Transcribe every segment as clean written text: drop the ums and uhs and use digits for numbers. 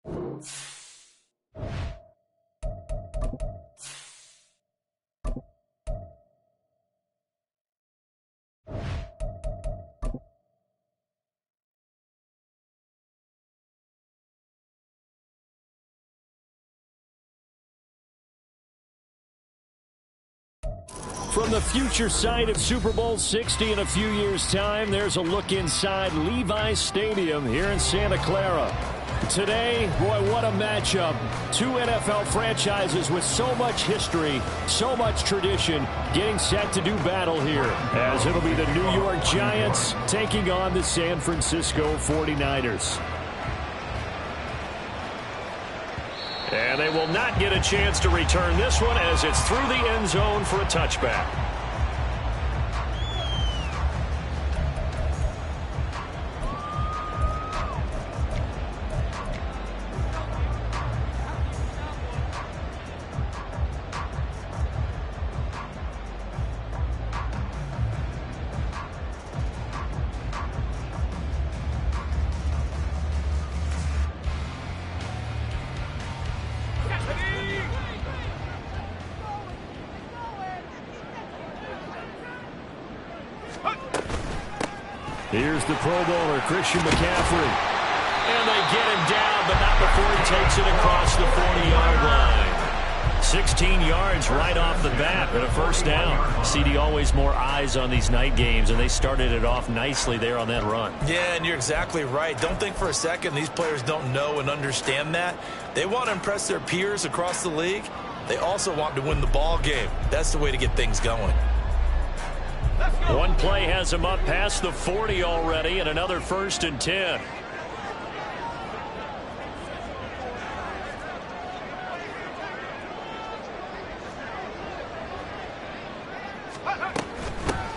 From the future site of Super Bowl 60 in a few years' time, there's a look inside Levi's Stadium here in Santa Clara. Today, boy, what a matchup. Two NFL franchises with so much history, so much tradition, getting set to do battle here, as it'll be the New York Giants taking on the San Francisco 49ers. And they will not get a chance to return this one as it's through the end zone for a touchback. Here's the Pro Bowler, Christian McCaffrey. And they get him down, but not before he takes it across the 40-yard line. 16 yards right off the bat, but a first down. CD, always more eyes on these night games, and they started it off nicely there on that run. Yeah, and you're exactly right. Don't think for a second these players don't know and understand that. They want to impress their peers across the league. They also want to win the ball game. That's the way to get things going. One play has him up past the 40 already, and another 1st and 10.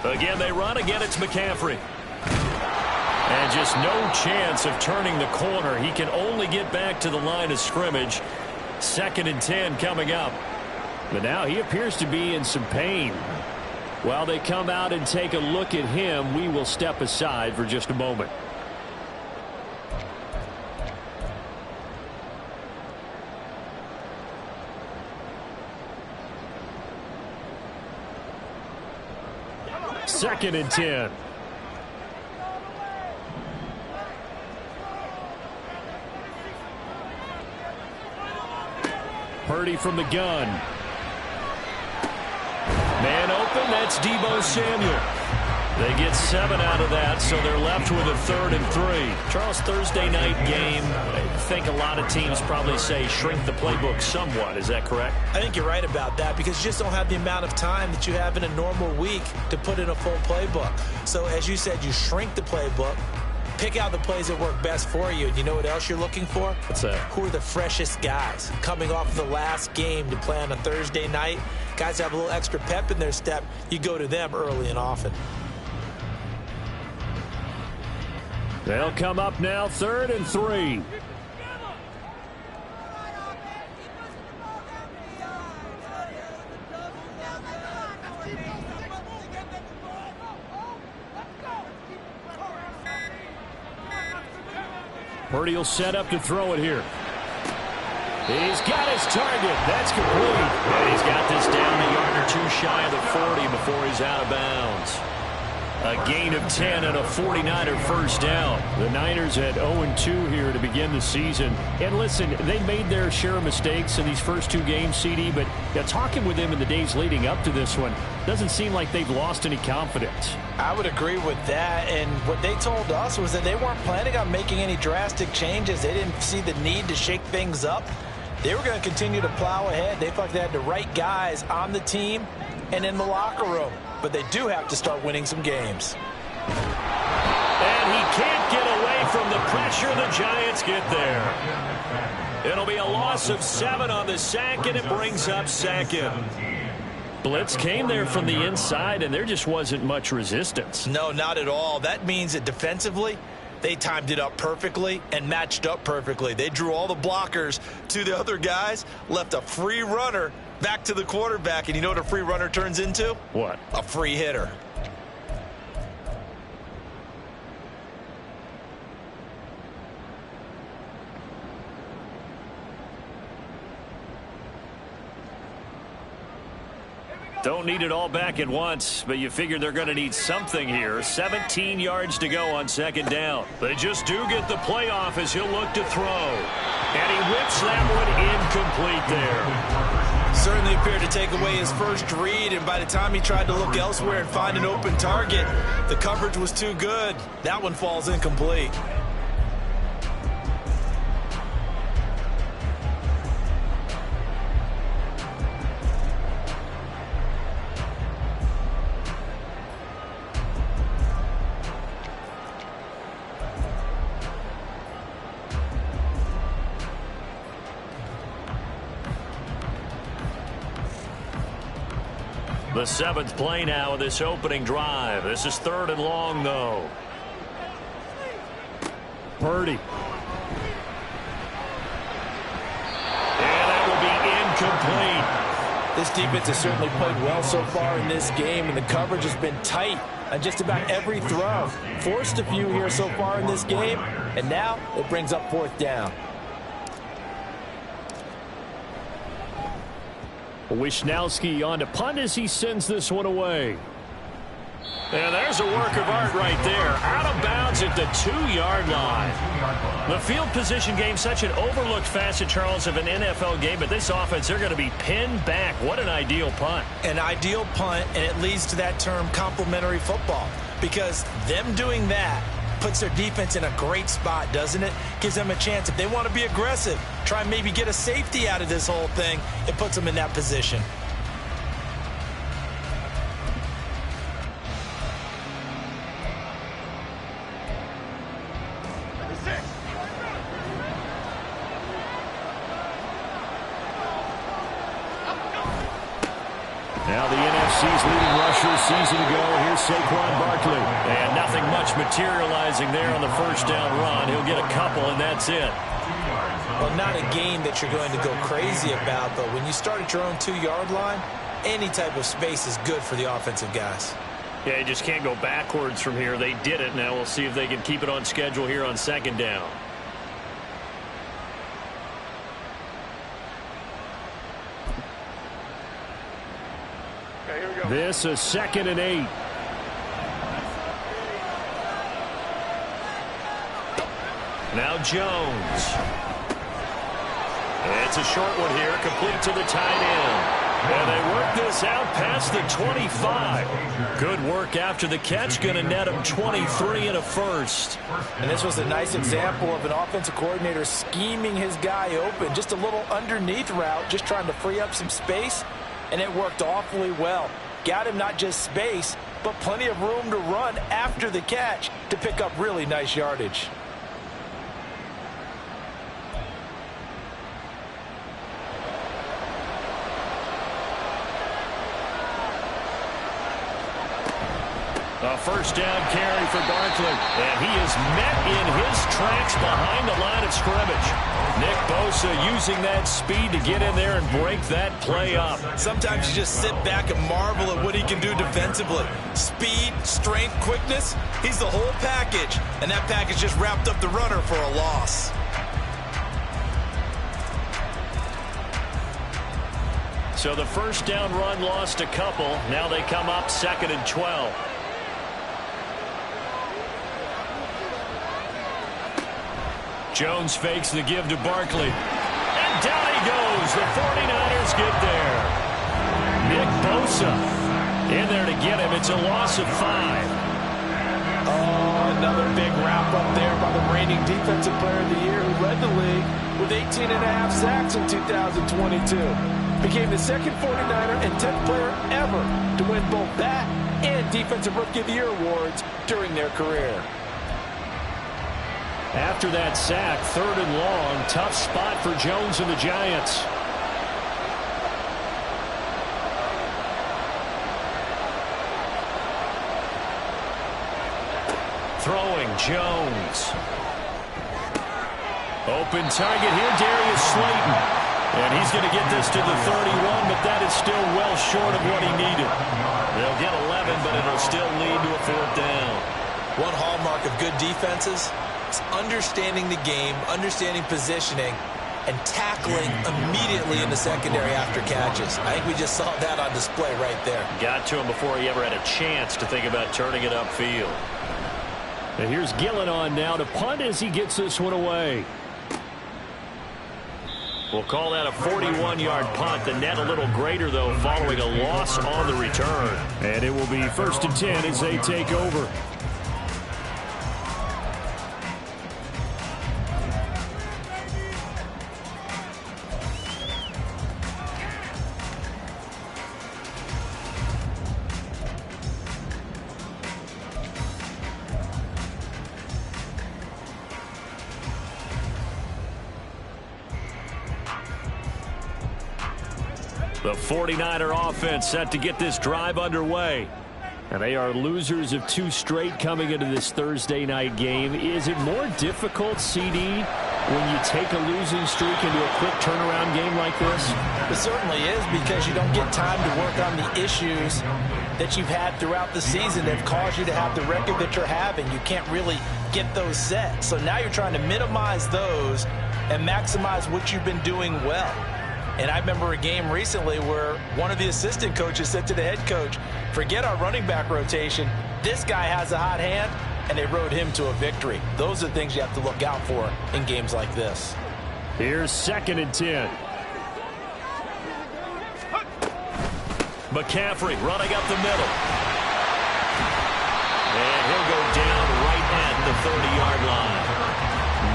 Again, they run. Again, it's McCaffrey. And just no chance of turning the corner. He can only get back to the line of scrimmage. 2nd and 10 coming up. But now he appears to be in some pain. While they come out and take a look at him, we will step aside for just a moment. Second and 10. Purdy from the gun. Man open, that's Deebo Samuel. They get 7 out of that, so they're left with a 3rd and 3. Charles, Thursday night game, I think a lot of teams probably say shrink the playbook somewhat. Is that correct? I think you're right about that because you just don't have the amount of time that you have in a normal week to put in a full playbook. So as you said, you shrink the playbook, pick out the plays that work best for you. And you know what else you're looking for? What's that? Who are the freshest guys coming off the last game to play on a Thursday night? Guys have a little extra pep in their step. You go to them early and often. They'll come up now, 3rd and 3. Purdy will set up to throw it here. He's got his target. That's complete. And he's got this down a yard or two shy of the 40 before he's out of bounds. A gain of 10 and a 49er first down. The Niners had 0-2 here to begin the season. And listen, they made their share of mistakes in these first 2 games, CD, but talking with them in the days leading up to this one, doesn't seem like they've lost any confidence. I would agree with that, and what they told us was that they weren't planning on making any drastic changes. They didn't see the need to shake things up. They were going to continue to plow ahead. They felt like they had the right guys on the team and in the locker room. But they do have to start winning some games. And he can't get away from the pressure. The Giants get there. It'll be a loss of 7 on the sack, and it brings up 2nd. Blitz came there from the inside, and there just wasn't much resistance. No, not at all. That means that defensively, they timed it up perfectly and matched up perfectly. They drew all the blockers to the other guys, left a free runner back to the quarterback, and you know what a free runner turns into? What? A free hitter. Don't need it all back at once, but you figure they're going to need something here. 17 yards to go on second down. They just do get the playoff as he'll look to throw. And he whips that one incomplete there. Certainly appeared to take away his first read, and by the time he tried to look elsewhere and find an open target, the coverage was too good. That one falls incomplete. The 7th play now of this opening drive. This is 3rd and long, though. Purdy. And that will be incomplete. This defense has certainly played well so far in this game, and the coverage has been tight on just about every throw. Forced a few here so far in this game, and now it brings up 4th down. Wishnowski on to punt as he sends this one away. And there's a work of art right there. Out of bounds at the 2-yard line. The field position game, such an overlooked facet, Charles, of an NFL game. But this offense, they're going to be pinned back. What an ideal punt. An ideal punt, and it leads to that term complementary football. Because them doing that puts their defense in a great spot, doesn't it? Gives them a chance. If they want to be aggressive, try and maybe get a safety out of this whole thing, it puts them in that position. Now the NFC's leading rusher season ago. Here's Saquon Barkley. And nothing much materializing there on the first down run. He'll get a couple, and that's it. Well, not a game that you're going to go crazy about, but when you start at your own 2-yard line, any type of space is good for the offensive guys. Yeah, you just can't go backwards from here. They did it. Now we'll see if they can keep it on schedule here on second down. This is 2nd and 8. Now Jones. It's a short one here, complete to the tight end. And they work this out past the 25. Good work after the catch, going to net him 23 and a first. And this was a nice example of an offensive coordinator scheming his guy open. Just a little underneath route, just trying to free up some space, and it worked awfully well. Got him not just space, but plenty of room to run after the catch to pick up really nice yardage. A first down carry for Barkley. And he is met in his tracks behind the line of scrimmage. Nick Bosa using that speed to get in there and break that play up. Sometimes you just sit back and marvel at what he can do defensively. Speed, strength, quickness, he's the whole package. And that package just wrapped up the runner for a loss. So the first down run lost a couple. Now they come up 2nd and 12. Jones fakes the give to Barkley. And down he goes. The 49ers get there. Nick Bosa in there to get him. It's a loss of 5. Oh, another big wrap-up there by the reigning Defensive Player of the Year who led the league with 18.5 sacks in 2022. Became the second 49er and 10th player ever to win both that and Defensive Rookie of the Year awards during their career. After that sack, 3rd and long, tough spot for Jones and the Giants. Throwing Jones. Open target here, Darius Slayton. And he's going to get this to the 31, but that is still well short of what he needed. They'll get 11, but it'll still lead to a 4th down. One hallmark of good defenses is understanding the game, understanding positioning, and tackling immediately in the secondary after catches. I think we just saw that on display right there. Got to him before he ever had a chance to think about turning it upfield. And here's Gillen on now to punt as he gets this one away. We'll call that a 41-yard punt. The net a little greater, though, following a loss on the return. And it will be 1st and 10 as they take over. The 49er offense set to get this drive underway. And they are losers of 2 straight coming into this Thursday night game. Is it more difficult, CD, when you take a losing streak into a quick turnaround game like this? It certainly is, because you don't get time to work on the issues that you've had throughout the season that have caused you to have the record that you're having. You can't really get those set. So now you're trying to minimize those and maximize what you've been doing well. And I remember a game recently where one of the assistant coaches said to the head coach, forget our running back rotation. This guy has a hot hand, and they rode him to a victory. Those are the things you have to look out for in games like this. Here's 2nd and 10. McCaffrey running up the middle. And he'll go down right at the 30-yard line.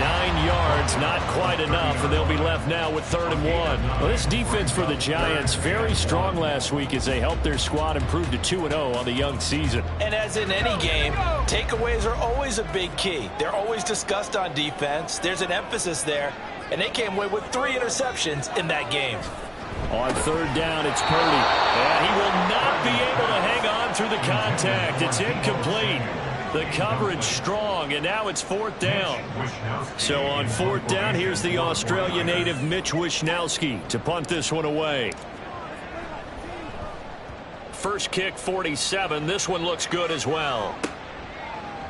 9 yards, not quite enough, and they'll be left now with 3rd and 1. Well, this defense for the Giants, very strong last week as they helped their squad improve to 2-0 on the young season. And as in any game, takeaways are always a big key. They're always discussed on defense. There's an emphasis there, and they came away with 3 interceptions in that game. On 3rd down, it's Purdy. And he will not be able to hang on through the contact. It's incomplete. The coverage strong, and now it's 4th down. So on 4th down, here's the Australia native Mitch Wishnowsky to punt this one away. First kick, 47. This one looks good as well.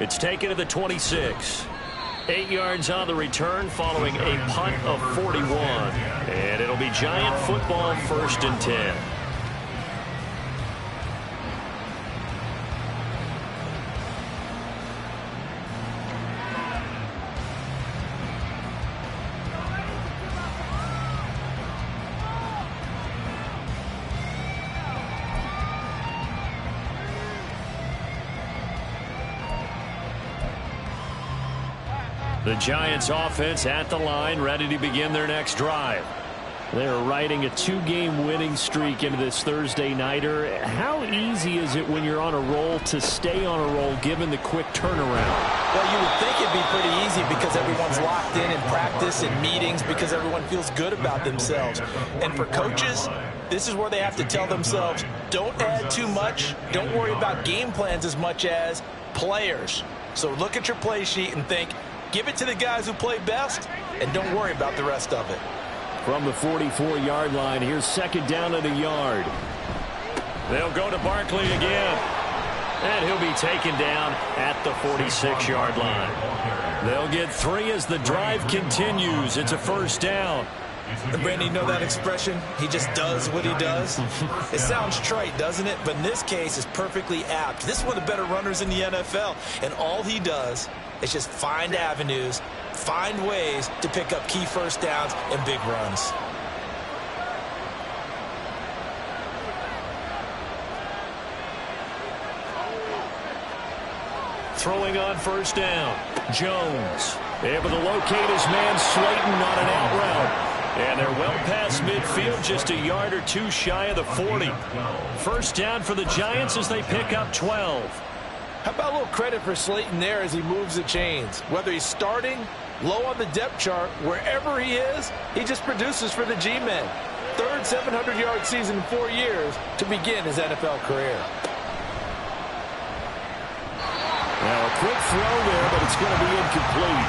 It's taken to the 26. 8 yards on the return following a punt of 41. And it'll be Giant football, 1st and 10. The Giants offense at the line, ready to begin their next drive. They're riding a 2-game winning streak into this Thursday nighter. How easy is it when you're on a roll to stay on a roll given the quick turnaround? Well, you would think it'd be pretty easy because everyone's locked in practice and meetings because everyone feels good about themselves. And for coaches, this is where they have to tell themselves, don't add too much. Don't worry about game plans as much as players. So look at your play sheet and think, give it to the guys who play best, and don't worry about the rest of it. From the 44-yard line, here's 2nd down and a yard. They'll go to Barkley again. And he'll be taken down at the 46-yard line. They'll get 3 as the drive continues. It's a 1st down. And Brandon, you know that expression? He just does what he does. It sounds trite, doesn't it? But in this case, it's perfectly apt. This is one of the better runners in the NFL. And all he does is just find avenues, find ways to pick up key 1st downs and big runs. Throwing on 1st down. Jones able to locate his man Slayton on an out route. And they're well past midfield, just a yard or 2 shy of the 40. 1st down for the Giants as they pick up 12. How about a little credit for Slayton there as he moves the chains? Whether he's starting, low on the depth chart, wherever he is, he just produces for the G-men. 3rd 700-yard season in 4 years to begin his NFL career. Now a quick throw there, but it's going to be incomplete.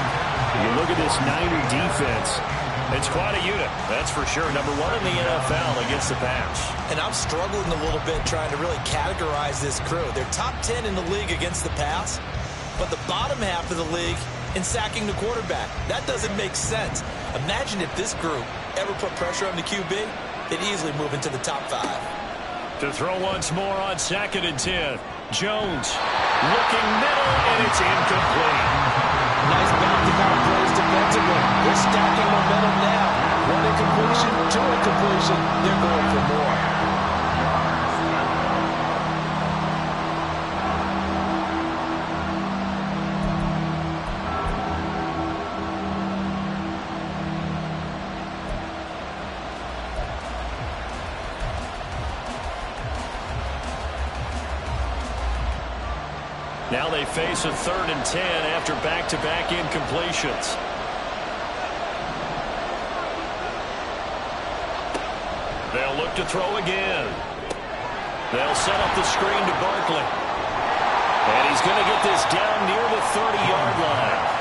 You look at this Niner defense. It's quite a unit, that's for sure. Number 1 in the NFL against the pass. And I'm struggling a little bit trying to really categorize this crew. They're top 10 in the league against the pass, but the bottom half of the league and sacking the quarterback. That doesn't make sense. Imagine if this group ever put pressure on the QB, they'd easily move into the top 5. To throw once more on 2nd and 10. Jones looking middle, and it's incomplete. Nice bounty-bound plays defensively. They're stacking momentum now. One incompletion, 2 incompletion. They're going for more. Now they face a 3rd and 10 after back-to-back incompletions. They'll look to throw again. They'll set up the screen to Barkley. And he's going to get this down near the 30-yard line.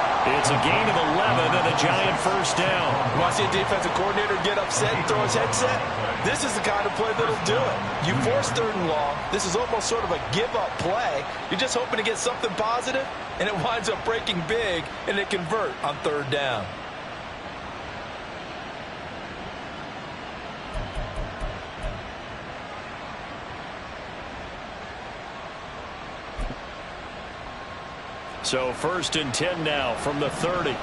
It's a gain of 11 and a giant first down. You want to see a defensive coordinator get upset and throw his headset? This is the kind of play that'll do it. You force 3rd and long. This is almost sort of a give-up play. You're just hoping to get something positive, and it winds up breaking big, and it convert on 3rd down. So 1st and 10 now from the 30.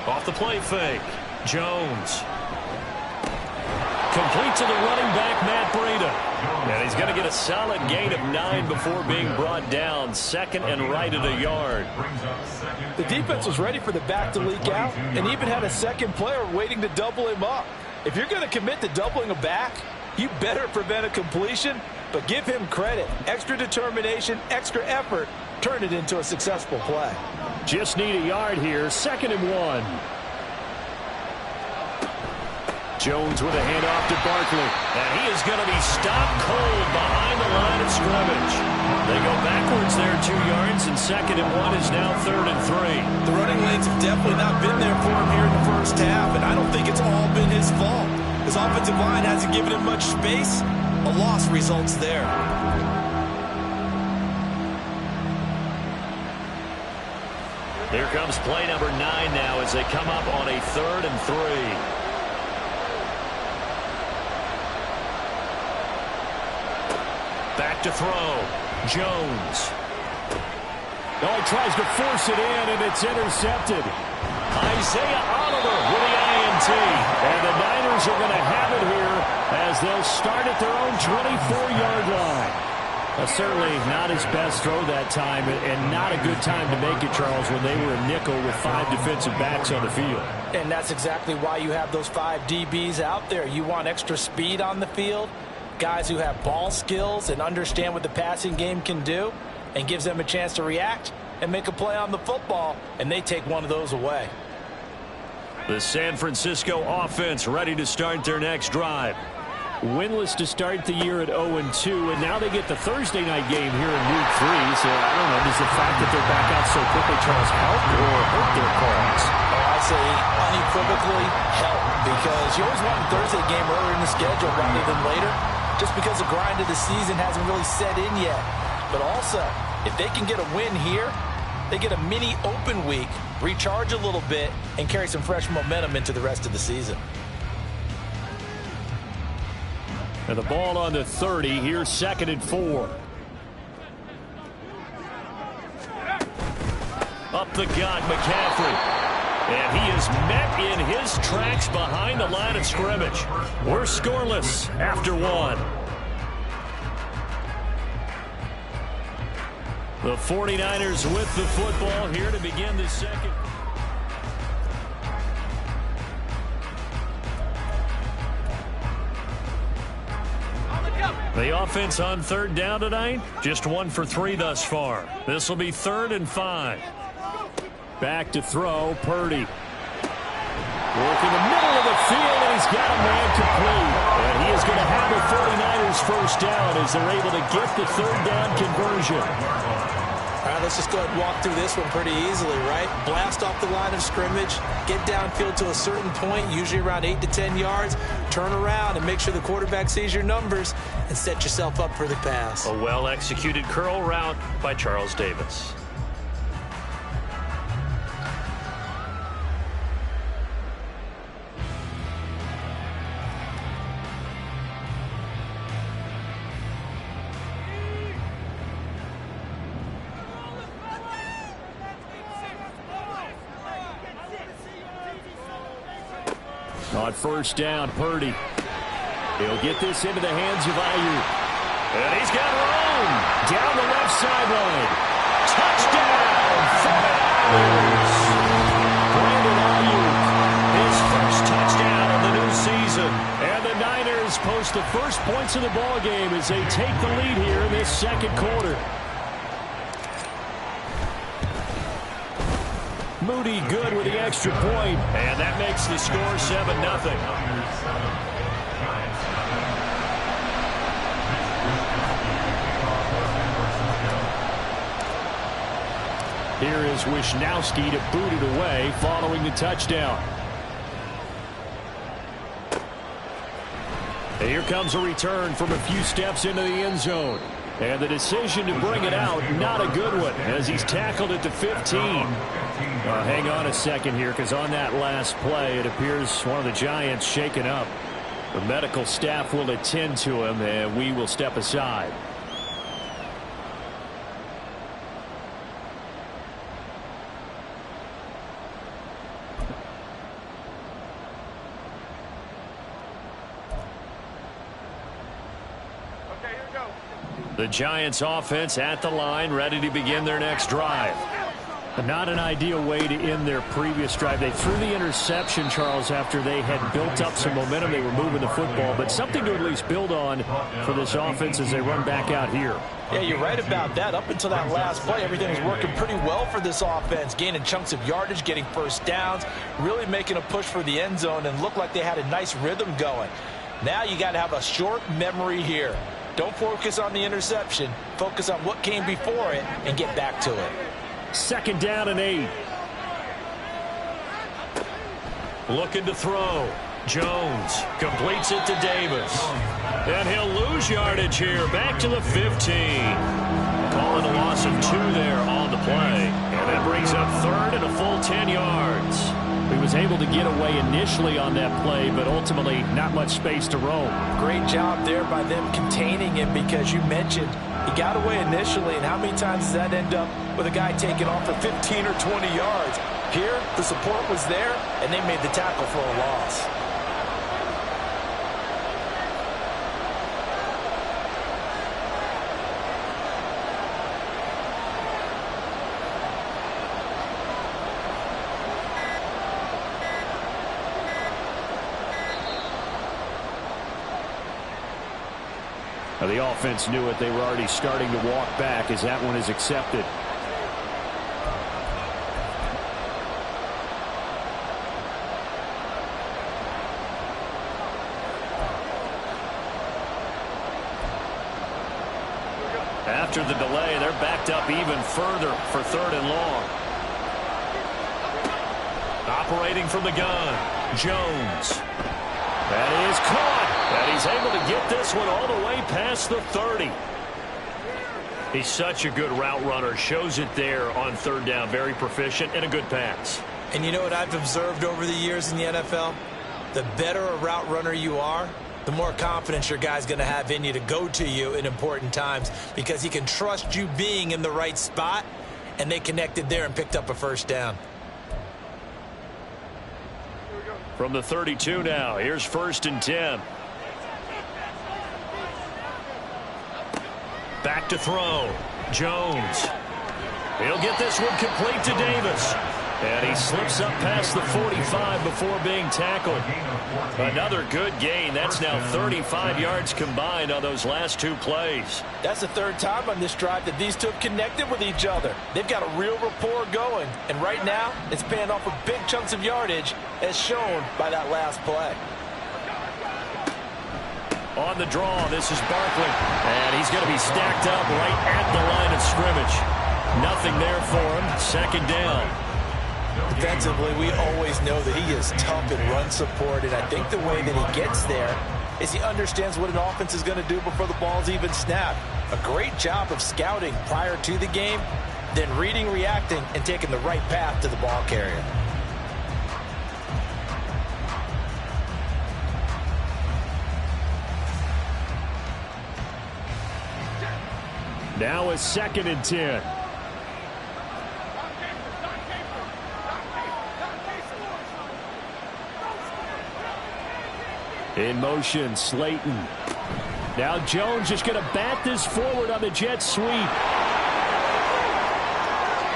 Off the play fake. Jones. Complete to the running back, Matt Breida. And he's going to get a solid gain of 9 before being brought down. 2nd and right at a yard. The defense was ready for the back to leak out and even had a 2nd player waiting to double him up. If you're going to commit to doubling a back, you better prevent a completion, but give him credit. Extra determination, extra effort, turn it into a successful play. Just need a yard here. 2nd and 1. Jones with a handoff to Barkley. And he is going to be stopped cold behind the line of scrimmage. They go backwards there 2 yards, and 2nd and 1 is now 3rd and 3. The running lanes have definitely not been there for him here in the first half, and I don't think it's all been his fault. His offensive line hasn't given him much space. A loss results there. Here comes play number 9 now as they come up on a 3rd and 3. Back to throw. Jones. Oh, he tries to force it in, and it's intercepted. Isaiah Oliver with the INT. And the Niners are going to have it here as they'll start at their own 24-yard line. Certainly not his best throw that time, and not a good time to make it, Charles, when they were a nickel with 5 defensive backs on the field. And that's exactly why you have those 5 DBs out there. You want extra speed on the field, guys who have ball skills and understand what the passing game can do, and gives them a chance to react and make a play on the football, and they take one of those away. The San Francisco offense ready to start their next drive. Winless to start the year at 0-2, and now they get the Thursday night game here in Week 3. So I don't know, does the fact that they're back out so quickly, Charles, help or hurt their cause? I say unequivocally help, because you always want a Thursday game earlier in the schedule rather than later, just because the grind of the season hasn't really set in yet. But also, if they can get a win here, they get a mini open week, recharge a little bit, and carry some fresh momentum into the rest of the season. And the ball on the 30. Here's 2nd and 4. Up the gut, McCaffrey. And he is met in his tracks behind the line of scrimmage. We're scoreless after 1. The 49ers with the football here to begin the second. The offense on 3rd down tonight, just 1 for 3 thus far. This will be 3rd and 5. Back to throw, Purdy. Work in the middle of the field, and he's got a man complete. And he is going to have the 49ers first down as they're able to get the 3rd down conversion. All right, let's just go ahead and walk through this one pretty easily, right? Blast off the line of scrimmage, get downfield to a certain point, usually around 8 to 10 yards, turn around and make sure the quarterback sees your numbers and set yourself up for the pass. A well-executed curl route by Charles Davis. On first down, Purdy. He'll get this into the hands of Ayuk. And he's got room Down the left sideline. Touchdown, 49ers. Brandon Ayuk. His first touchdown of the new season. And the Niners post the first points of the ball game as they take the lead here in this second quarter. Moody good with the extra point. And that makes the score 7-0. Here is Wisnowski to boot it away following the touchdown. And here comes a return from a few steps into the end zone. And the decision to bring it out, not a good one, as he's tackled at the 15. Hang on a second here, because on that last play, it appears one of the Giants shaken up. The medical staff will attend to him, and we will step aside. The Giants offense at the line, ready to begin their next drive. Not an ideal way to end their previous drive. They threw the interception, Charles, after they had built up some momentum. They were moving the football, but something to at least build on for this offense as they run back out here. Yeah, you're right about that. Up until that last play, everything was working pretty well for this offense, gaining chunks of yardage, getting first downs, really making a push for the end zone, and looked like they had a nice rhythm going. Now you got to have a short memory here. Don't focus on the interception. Focus on what came before it and get back to it. Second down and 8. Looking to throw. Jones completes it to Davis. And he'll lose yardage here. Back to the 15. Calling a loss of 2 there on the play. And that brings up third and a full 10 yards. He was able to get away initially on that play, but ultimately not much space to roam. Great job there by them containing him, because you mentioned he got away initially, and how many times does that end up with a guy taking off for 15 or 20 yards? Here, the support was there, and they made the tackle for a loss. The offense knew it. They were already starting to walk back as that one is accepted. After the delay, they're backed up even further for third and long. Operating from the gun, Jones. That is caught. And he's able to get this one all the way past the 30. He's such a good route runner. Shows it there on third down. Very proficient and a good pass. And you know what I've observed over the years in the NFL? The better a route runner you are, the more confidence your guy's going to have in you to go to you in important times, because he can trust you being in the right spot, and they connected there and picked up a first down. From the 32 now, here's 1st and 10. Back to throw. Jones. He'll get this one complete to Davis. And he slips up past the 45 before being tackled. Another good gain. That's now 35 yards combined on those last 2 plays. That's the third time on this drive that these two have connected with each other. They've got a real rapport going. And right now, it's paying off with big chunks of yardage, as shown by that last play. On the draw, this is Barkley. And he's going to be stacked up right at the line of scrimmage. Nothing there for him. Second down. Defensively, we always know that he is tough in run support, and I think the way that he gets there is he understands what an offense is going to do before the ball's even snapped. A great job of scouting prior to the game, then reading, reacting, and taking the right path to the ball carrier. Now a 2nd and 10. In motion, Slayton. Now Jones just going to bat this forward on the jet sweep.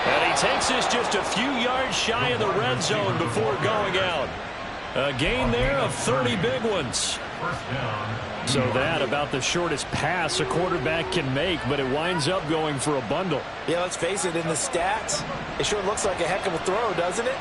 And he takes this just a few yards shy of the red zone before going out. A gain there of 30 big ones. So that about the shortest pass a quarterback can make, but it winds up going for a bundle. Yeah, let's face it, in the stats, it sure looks like a heck of a throw, doesn't it?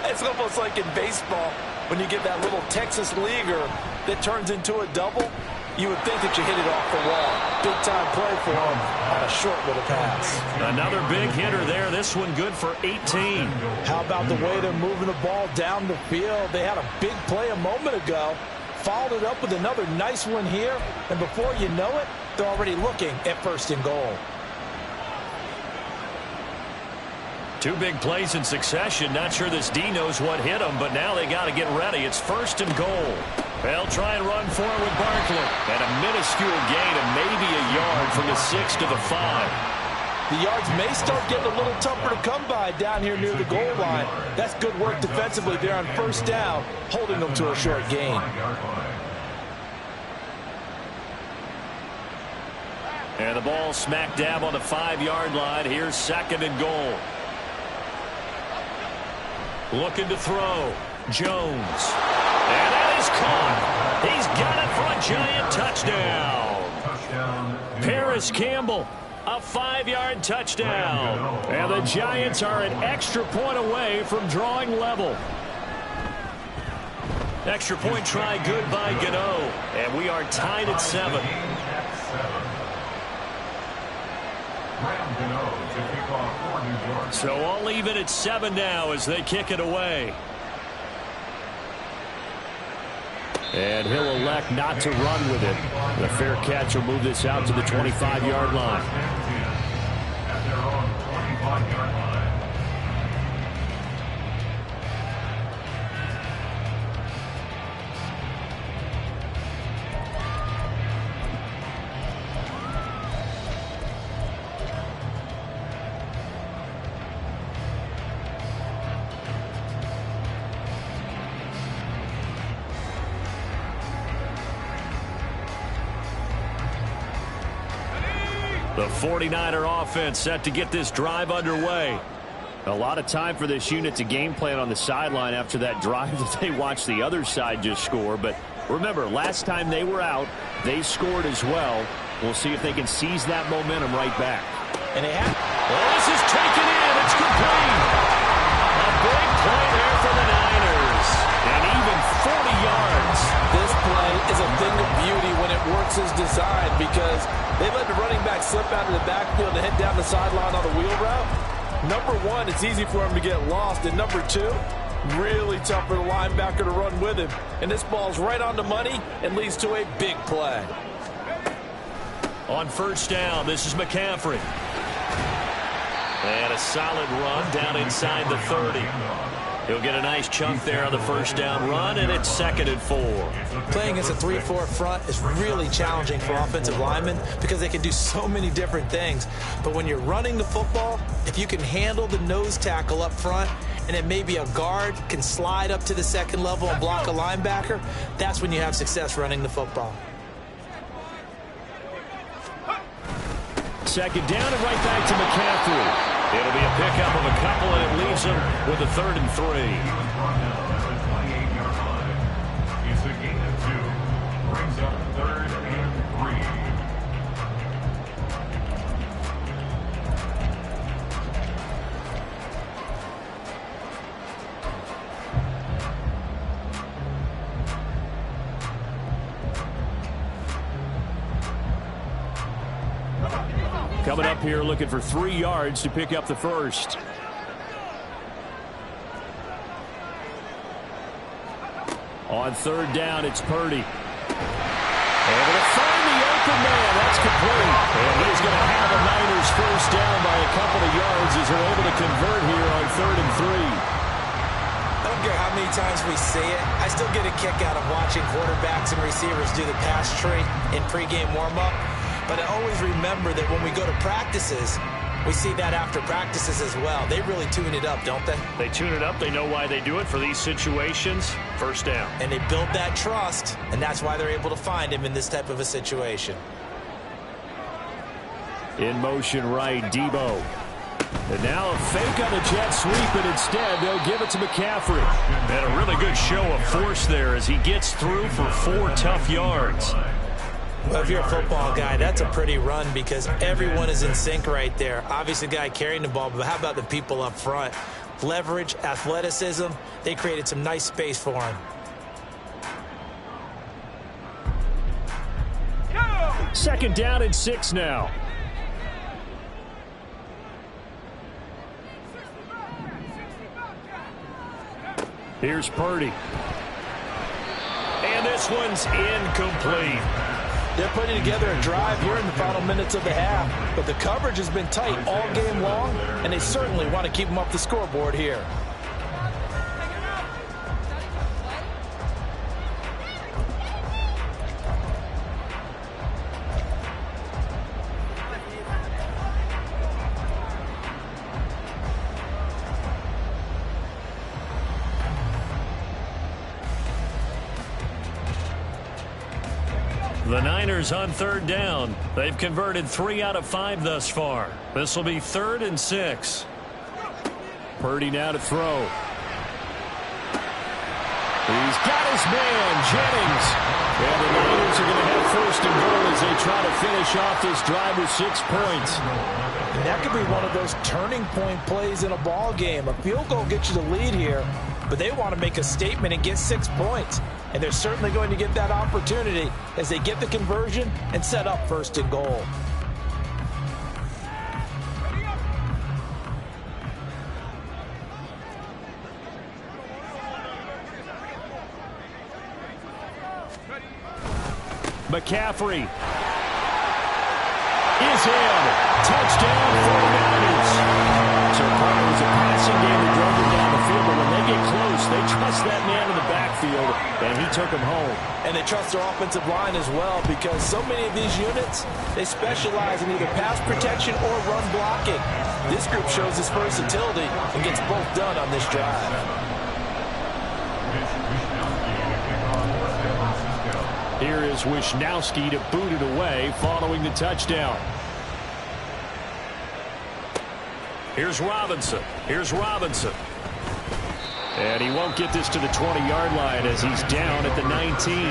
It's almost like in baseball when you get that little Texas leaguer that turns into a double. You would think that you hit it off the wall. Big time play for him on a short little pass. Another big hitter there. This one good for 18. How about the way they're moving the ball down the field? They had a big play a moment ago. Followed it up with another nice one here. And before you know it, they're already looking at 1st and goal. Two big plays in succession. Not sure this D knows what hit them, but now they got to get ready. It's 1st and goal. They'll try and run for it with Barkley. And a minuscule gain of maybe a yard from the 6 to the 5. The yards may start getting a little tougher to come by down here near the goal line. That's good work defensively there on 1st down, holding them to a short gain. And the ball smack dab on the 5-yard line. Here's 2nd and goal. Looking to throw. Jones. And that is caught. He's got it for a giant touchdown. Paris Campbell. A 5-yard touchdown. And the Giants are an extra point away from drawing level. Extra point try good by Gano. And we are tied at 7. So all even at 7 now as they kick it away. And he'll elect not to run with it. The fair catch will move this out to the 25-yard line. At their own 25-yard line. The 49er offense set to get this drive underway. A lot of time for this unit to game plan on the sideline after that drive that they watched the other side just score. But remember, last time they were out, they scored as well. We'll see if they can seize that momentum right back. And they have. Well, this is taken in. It's complete. A big play there for the Niners. And even 40 yards. This play is a thing of beauty when it works as designed because they let the running back slip out of the backfield and head down the sideline on a wheel route. Number one, it's easy for him to get lost. And number two, really tough for the linebacker to run with him. And this ball's right on the money and leads to a big play. On 1st down, this is McCaffrey. And a solid run down inside the 30. He'll get a nice chunk there on the 1st down run, and it's 2nd and 4. Playing as a 3-4 front is really challenging for offensive linemen because they can do so many different things. But when you're running the football, if you can handle the nose tackle up front, and then maybe a guard can slide up to the 2nd level and block a linebacker, that's when you have success running the football. 2nd down and right back to McCaffrey. It'll be a pickup of a couple, and it leaves them with a 3rd and 3. It's a gain of 2. Brings up 3rd and 3. Coming up here looking for 3 yards to pick up the first. On third down, it's Purdy. Able to find the open man. That's complete. And he's going to have the Niners first down by a couple of yards as they're able to convert here on 3rd and 3. I don't care how many times we see it. I still get a kick out of watching quarterbacks and receivers do the pass tree in pregame warm-up. But I always remember that when we go to practices, we see that after practices as well. They really tune it up, don't they? They tune it up. They know why they do it for these situations. First down. And they build that trust, and that's why they're able to find him in this type of a situation. In motion right, Debo. And now a fake on the jet sweep, and instead they'll give it to McCaffrey. And a really good show of force there as he gets through for 4 tough yards. Well, if you're a football guy, that's a pretty run because everyone is in sync right there. Obviously, the guy carrying the ball, but how about the people up front? Leverage, athleticism, they created some nice space for him. Second down and 6 now. Here's Purdy. And this one's incomplete. They're putting together a drive here in the final minutes of the half, but the coverage has been tight all game long, and they certainly want to keep them up the scoreboard here. The Niners on 3rd down. They've converted 3 out of 5 thus far. This will be 3rd and 6. Purdy now to throw. He's got his man, Jennings. And the Niners are going to have 1st and goal as they try to finish off this drive with 6 points. And that could be one of those turning point plays in a ball game. A field goal gets you the lead here, but they want to make a statement and get 6 points. And they're certainly going to get that opportunity as they get the conversion and set up 1st and goal. McCaffrey is in. Touchdown 49ers. So part of it was a passing game that drove them down the field, but when they get close, they trust that man in the backfield, and he took them home. And they trust their offensive line as well because so many of these units, they specialize in either pass protection or run blocking. This group shows its versatility and gets both done on this drive. Here is Wisnowski to boot it away following the touchdown. Here's Robinson. And he won't get this to the 20-yard line as he's down at the 19.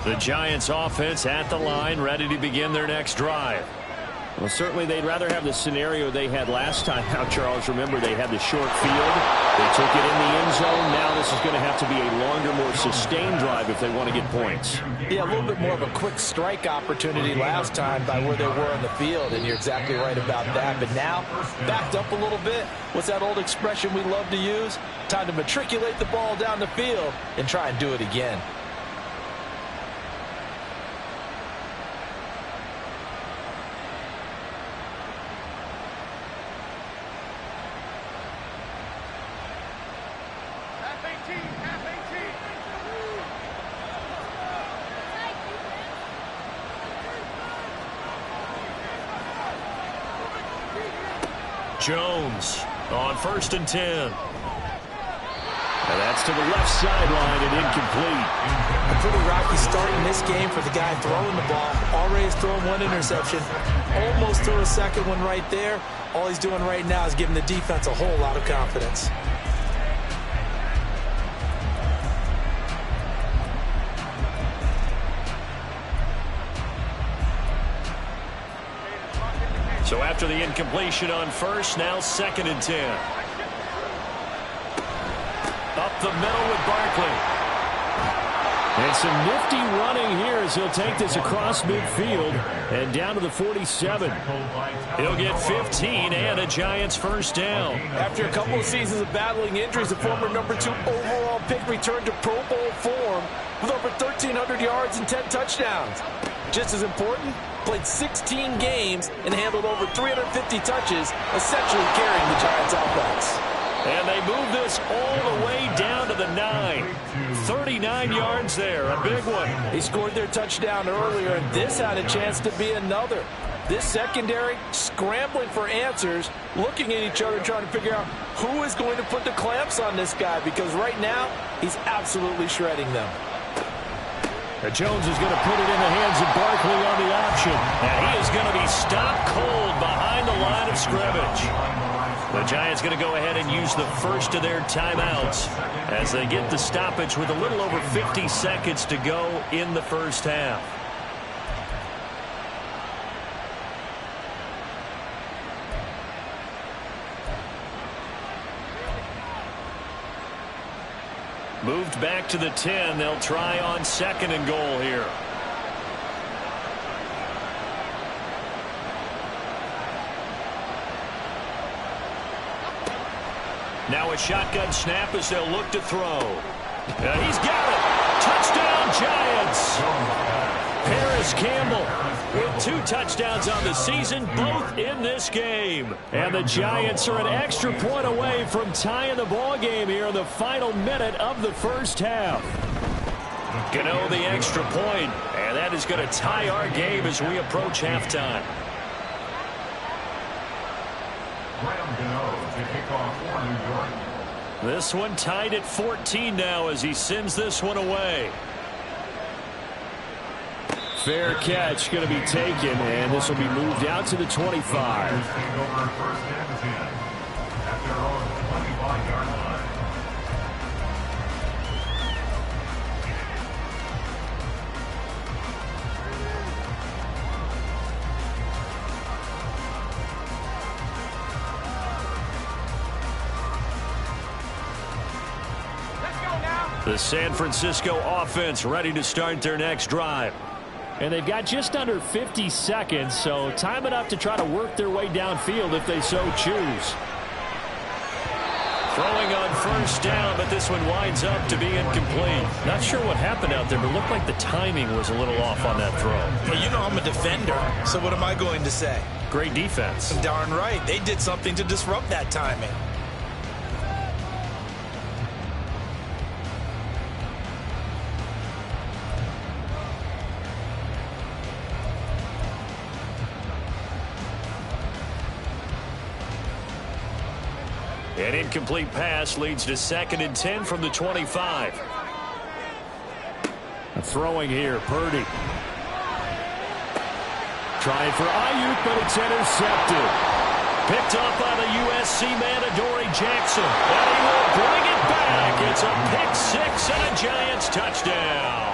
The Giants offense at the line, ready to begin their next drive. Well, certainly they'd rather have the scenario they had last time out, Charles. Remember, they had the short field. They took it in the end zone. Now this is going to have to be a longer, more sustained drive if they want to get points. Yeah, a little bit more of a quick strike opportunity last time by where they were on the field, and you're exactly right about that. But now, backed up a little bit. What's that old expression we love to use? Time to matriculate the ball down the field and try and do it again. Jones on 1st and 10. And that's to the left sideline and incomplete. A pretty rocky start in this game for the guy throwing the ball. Already has thrown one interception. Almost threw a second one right there. All he's doing right now is giving the defense a whole lot of confidence. So after the incompletion on 1st, now 2nd and 10. Up the middle with Barkley. And some nifty running here as he'll take this across midfield and down to the 47. He'll get 15 and a Giants first down. After a couple of seasons of battling injuries, the former #2 overall pick returned to Pro Bowl form with over 1,300 yards and 10 touchdowns. Just as important, played 16 games and handled over 350 touches, essentially carrying the Giants' offense. And they move this all the way down to the 9. 39 yards there, a big one. He scored their touchdown earlier, and this had a chance to be another. This secondary scrambling for answers, looking at each other, trying to figure out who is going to put the clamps on this guy, because right now, he's absolutely shredding them. Jones is going to put it in the hands of Barkley on the option. And he is going to be stopped cold behind the line of scrimmage. The Giants going to go ahead and use the first of their timeouts as they get the stoppage with a little over 50 seconds to go in the first half. Moved back to the 10. They'll try on 2nd and goal here. Now a shotgun snap as they'll look to throw. He's got it. Touchdown, Giants. Paris Campbell with 2 touchdowns on the season, both in this game. And the Giants are an extra point away from tying the ball game here in the final minute of the first half. Gano the extra point, and that is going to tie our game as we approach halftime. This one tied at 14 now as he sends this one away. Fair catch going to be taken, and this will be moved out to the 25. The San Francisco offense ready to start their next drive. And they've got just under 50 seconds, so time enough to try to work their way downfield if they so choose. Throwing on 1st down, but this one winds up to be incomplete. Not sure what happened out there, but it looked like the timing was a little off on that throw. Well, you know I'm a defender, so what am I going to say? Great defense. Darn right. They did something to disrupt that timing. An incomplete pass leads to 2nd and 10 from the 25. Throwing here, Purdy. Trying for Ayuk, but it's intercepted. Picked up by the USC man, Adoree Jackson. And he will bring it back. It's a pick-6 and a Giants touchdown.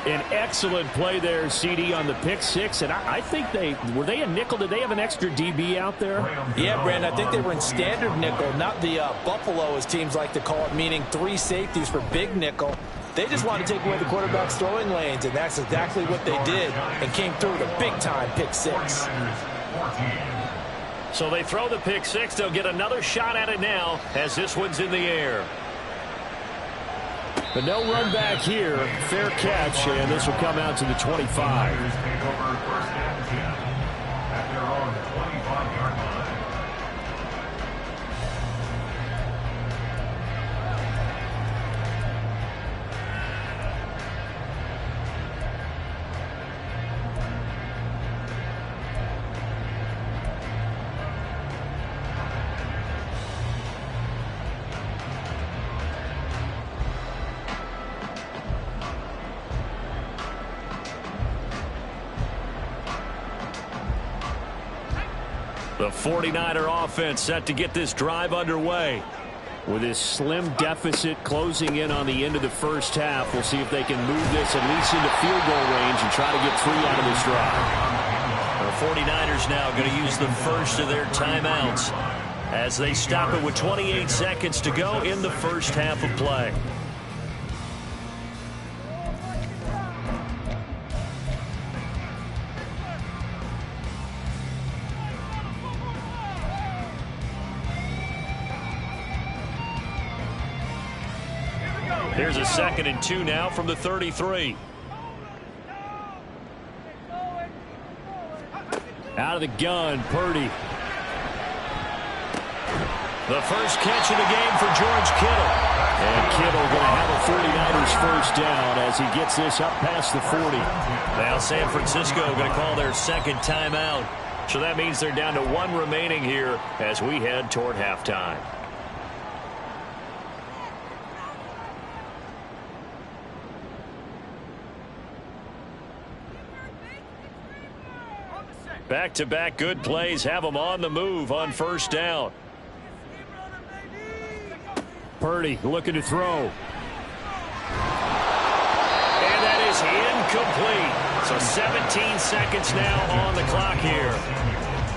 An excellent play there, CD, on the pick-6, and I think were they a nickel? Did they have an extra DB out there? Yeah, Brandon, I think they were in standard nickel, not the Buffalo, as teams like to call it, meaning 3 safeties for big nickel. They just want to take away the quarterback's throwing lanes, and that's exactly what they did, and came through with a big-time pick-6. So they throw the pick-6. They'll get another shot at it now as this one's in the air. But no run back here. Fair catch, and this will come out to the 25. The 49er offense set to get this drive underway. With this slim deficit closing in on the end of the first half, we'll see if they can move this at least into field goal range and try to get 3 out of this drive. The 49ers now going to use the first of their timeouts as they stop it with 28 seconds to go in the first half of play. Here's a 2nd and 2 now from the 33. Out of the gun, Purdy. The first catch of the game for George Kittle. And Kittle going to have a 49ers first down as he gets this up past the 40. Now San Francisco going to call their second timeout. So that means they're down to 1 remaining here as we head toward halftime. Back-to-back good plays have them on the move on first down. Purdy looking to throw. And that is incomplete. So 17 seconds now on the clock here.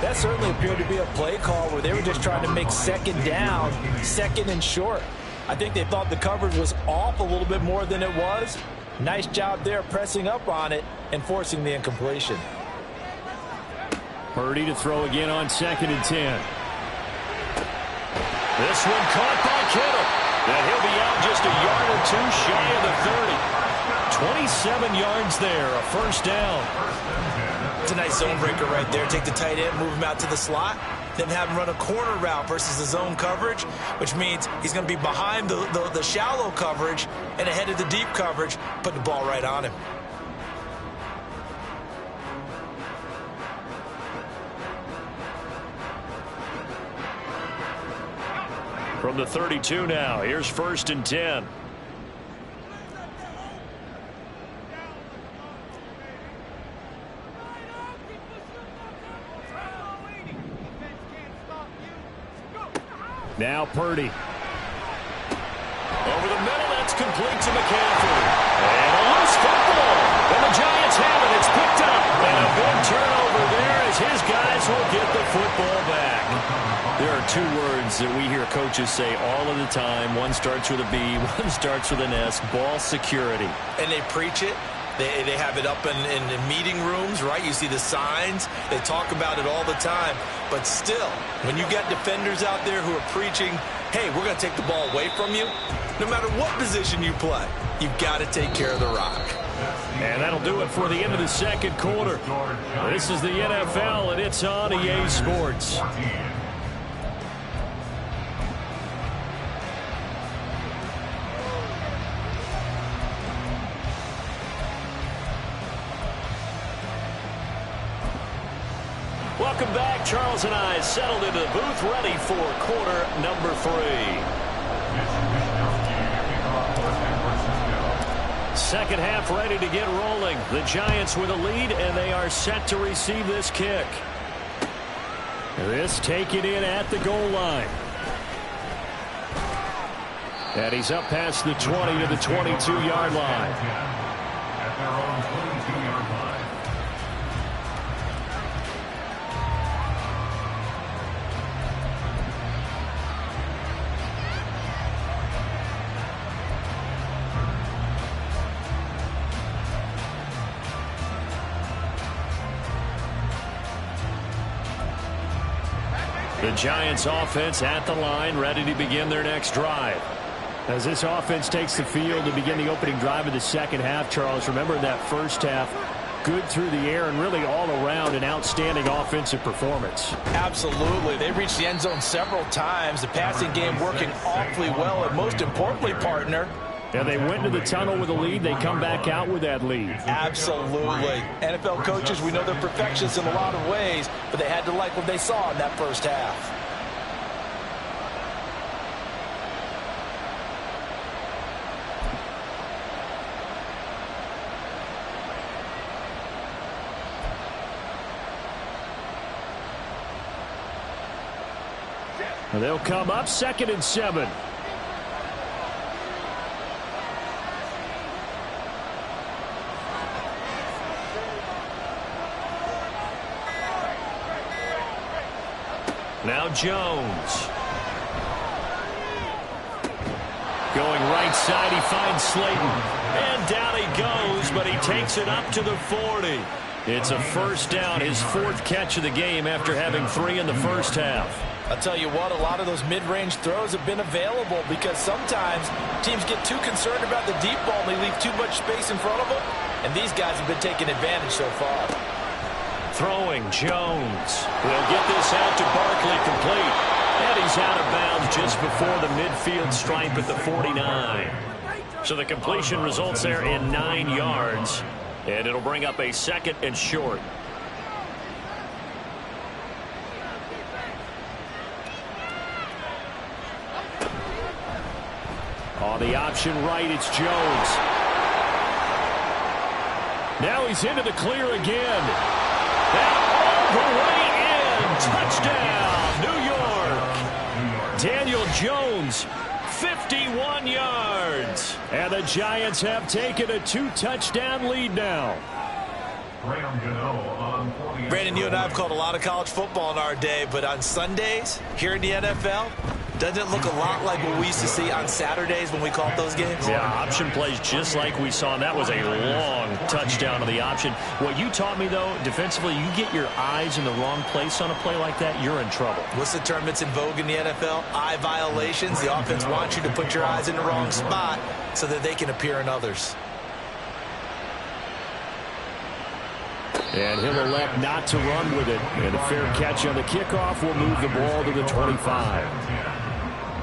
That certainly appeared to be a play call where they were just trying to make 2nd down, 2nd and short. I think they thought the coverage was off a little bit more than it was. Nice job there pressing up on it and forcing the incompletion. Purdy to throw again on 2nd and 10. This one caught by Kittle. And he'll be out just a yard or 2 shy of the 30. 27 yards there, a first down. It's a nice zone breaker right there. Take the tight end, move him out to the slot, then have him run a corner route versus the zone coverage, which means he's going to be behind the shallow coverage and ahead of the deep coverage, put the ball right on him. From the 32 now, here's 1st and 10. Now Purdy. Over the middle, that's complete to McCaffrey. And a loose football. And the Giants have it. It's picked up. And a big turnover there as his guys will get the football back. There are 2 words that we hear coaches say all of the time. One starts with a B, one starts with an S. Ball security. And they preach it. They have it up in meeting rooms, right? You see the signs. They talk about it all the time. But still, when you got defenders out there who are preaching, hey, we're going to take the ball away from you, no matter what position you play, you've got to take care of the rock. And that'll do it for the end of the 2nd quarter. This is the NFL, and it's on EA Sports. Welcome back. Charles and I settled into the booth, ready for quarter number 3. Second half ready to get rolling. The Giants with a lead, and they are set to receive this kick. This taken in at the goal line. And he's up past the 20 to the 22-yard line. The Giants offense at the line, ready to begin their next drive. As this offense takes the field to begin the opening drive of the second half, Charles, remember that first half, good through the air and really all around an outstanding offensive performance. Absolutely. They reached the end zone several times. The passing game working awfully well, and most importantly, partner, and they went into the tunnel with a lead. They come back out with that lead. Absolutely. NFL coaches, we know they're perfectionists in a lot of ways, but they had to like what they saw in that first half. And they'll come up 2nd and 7. Now Jones. Going right side, he finds Slayton. And down he goes, but he takes it up to the 40. It's a first down, his 4th catch of the game after having 3 in the first half. I'll tell you what, a lot of those mid-range throws have been available because sometimes teams get too concerned about the deep ball and they leave too much space in front of them. And these guys have been taking advantage so far. Throwing Jones. Will get this out to Barkley, complete. And he's out of bounds just before the midfield stripe at the 49. So the completion results there in 9 yards. And it'll bring up a 2nd and short. On the option right, it's Jones. Now he's into the clear again. And all the way in. Touchdown, New York. Daniel Jones, 51 yards. And the Giants have taken a 2-touchdown lead now. Brandon, you and I have called a lot of college football in our day, but on Sundays here in the NFL, doesn't it look a lot like what we used to see on Saturdays when we called those games? Yeah, option plays just like we saw, and that was a long touchdown of the option. What you taught me, though, defensively, you get your eyes in the wrong place on a play like that, you're in trouble. What's the term that's in vogue in the NFL? Eye violations. The offense wants you to put your eyes in the wrong spot so that they can appear in others. And he'll elect not to run with it. And a fair catch on the kickoff will move the ball to the 25.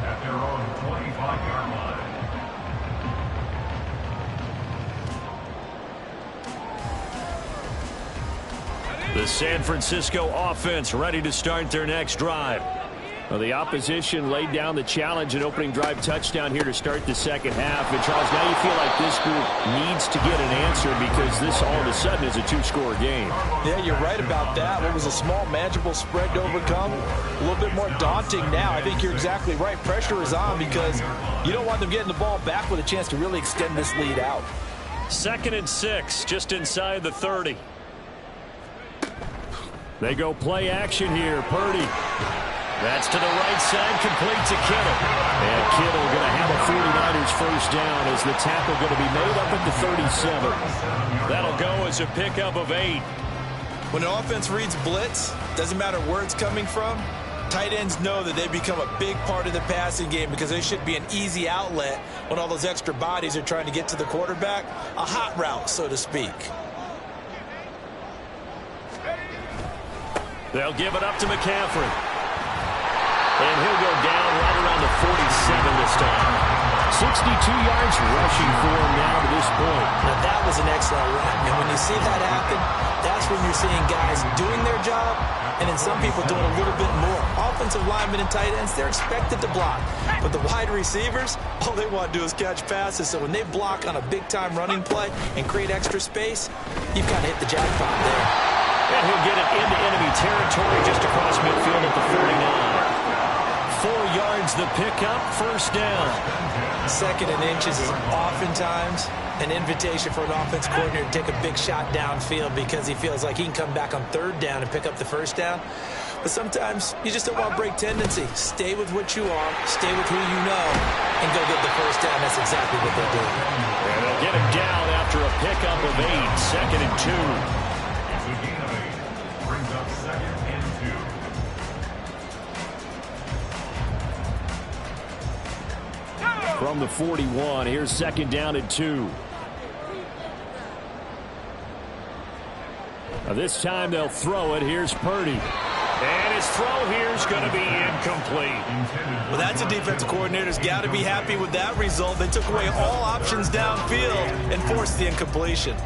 At their own 25-yard line. The San Francisco offense ready to start their next drive. Well, the opposition laid down the challenge and opening drive touchdown here to start the second half. And, Charles, now you feel like this group needs to get an answer because this all of a sudden is a 2-score game. Yeah, you're right about that. What was a small, manageable spread to overcome, a little bit more daunting now. I think you're exactly right. Pressure is on because you don't want them getting the ball back with a chance to really extend this lead out. 2nd and 6, just inside the 30. They go play action here. Purdy. That's to the right side, complete to Kittle. And Kittle going to have a 49ers first down as the tackle going to be made up at the 37. That'll go as a pickup of 8. When an offense reads blitz, doesn't matter where it's coming from, tight ends know that they become a big part of the passing game because they should be an easy outlet when all those extra bodies are trying to get to the quarterback. A hot route, so to speak. They'll give it up to McCaffrey. And he'll go down right around the 47 this time. 62 yards rushing for him now to this point. Now that was an excellent run. And when you see that happen, that's when you're seeing guys doing their job and then some people doing a little bit more. Offensive linemen and tight ends, they're expected to block. But the wide receivers, all they want to do is catch passes. So when they block on a big-time running play and create extra space, you've got to hit the jackpot there. And he'll get it into enemy territory just across midfield at the 49. 4 yards the pickup, first down. 2nd and inches is oftentimes an invitation for an offense coordinator to take a big shot downfield because he feels like he can come back on 3rd down and pick up the first down. But sometimes you just don't want to break tendency. Stay with what you are, stay with who you know, and go get the first down. That's exactly what they do. And they'll get him down after a pickup of 8, 2nd and 2. Brings up 2nd and 2. From the 41, here's 2nd down and 2. Now this time they'll throw it. Here's Purdy. And his throw here is going to be incomplete. Well, that's a defensive coordinator's got to be happy with that result. They took away all options downfield and forced the incompletion.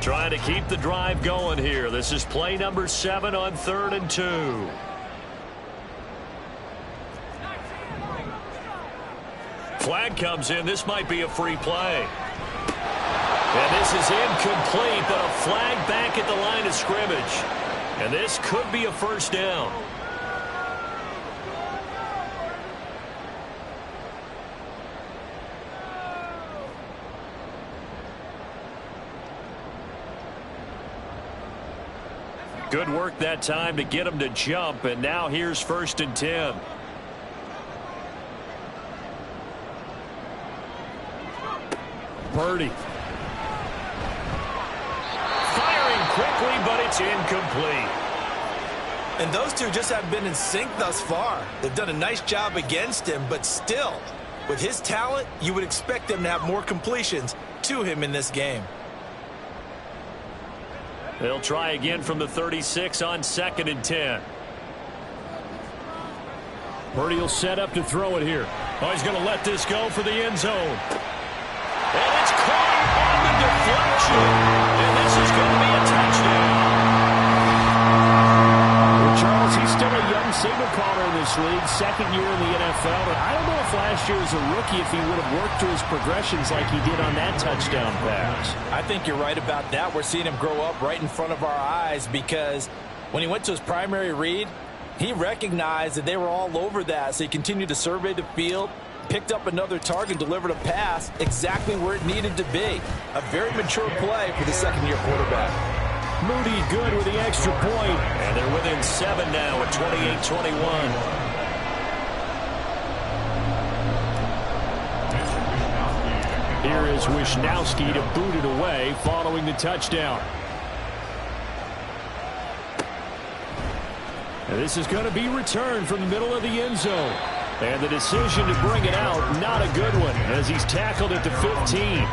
Trying to keep the drive going here. This is play number 7 on 3rd and 2. Flag comes in. This might be a free play. And this is incomplete, but a flag back at the line of scrimmage. And this could be a first down. Good work that time to get him to jump, and now here's 1st and 10. Purdy. Firing quickly, but it's incomplete. And those two just haven't been in sync thus far. They've done a nice job against him, but still, with his talent, you would expect them to have more completions to him in this game. They'll try again from the 36 on 2nd and 10. Purdy will set up to throw it here. Oh, he's going to let this go for the end zone. And it's caught on the deflection. And this is going to be a touchdown. Well, Charles, he's still a young signal caller in this league, 2nd year in the NFL. But I don't know if last year as a rookie if he would have worked through his progressions like he did on that touchdown pass. I think you're right about that. We're seeing him grow up right in front of our eyes because when he went to his primary read, he recognized that they were all over that. So he continued to survey the field, picked up another target, delivered a pass exactly where it needed to be. A very mature play for the 2nd-year quarterback. Moody good with the extra point. And they're within 7 now at 28-21. Here is Wisnowski to boot it away following the touchdown. And this is going to be returned from the middle of the end zone. And the decision to bring it out, not a good one, as he's tackled at the 15.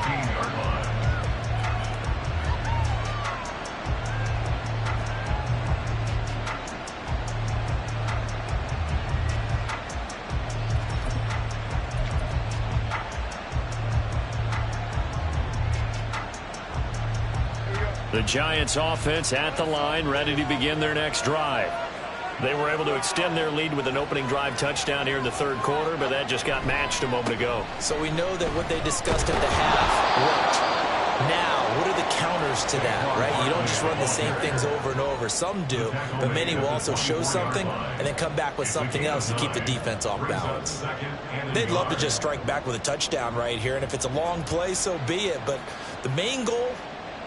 The Giants offense at the line, ready to begin their next drive. They were able to extend their lead with an opening drive touchdown here in the 3rd quarter, but that just got matched a moment ago. So we know that what they discussed at the half worked. Now, what are the counters to that, right? You don't just run the same things over and over. Some do, but many will also show something and then come back with something else to keep the defense off balance. They'd love to just strike back with a touchdown right here, and if it's a long play, so be it. But the main goal,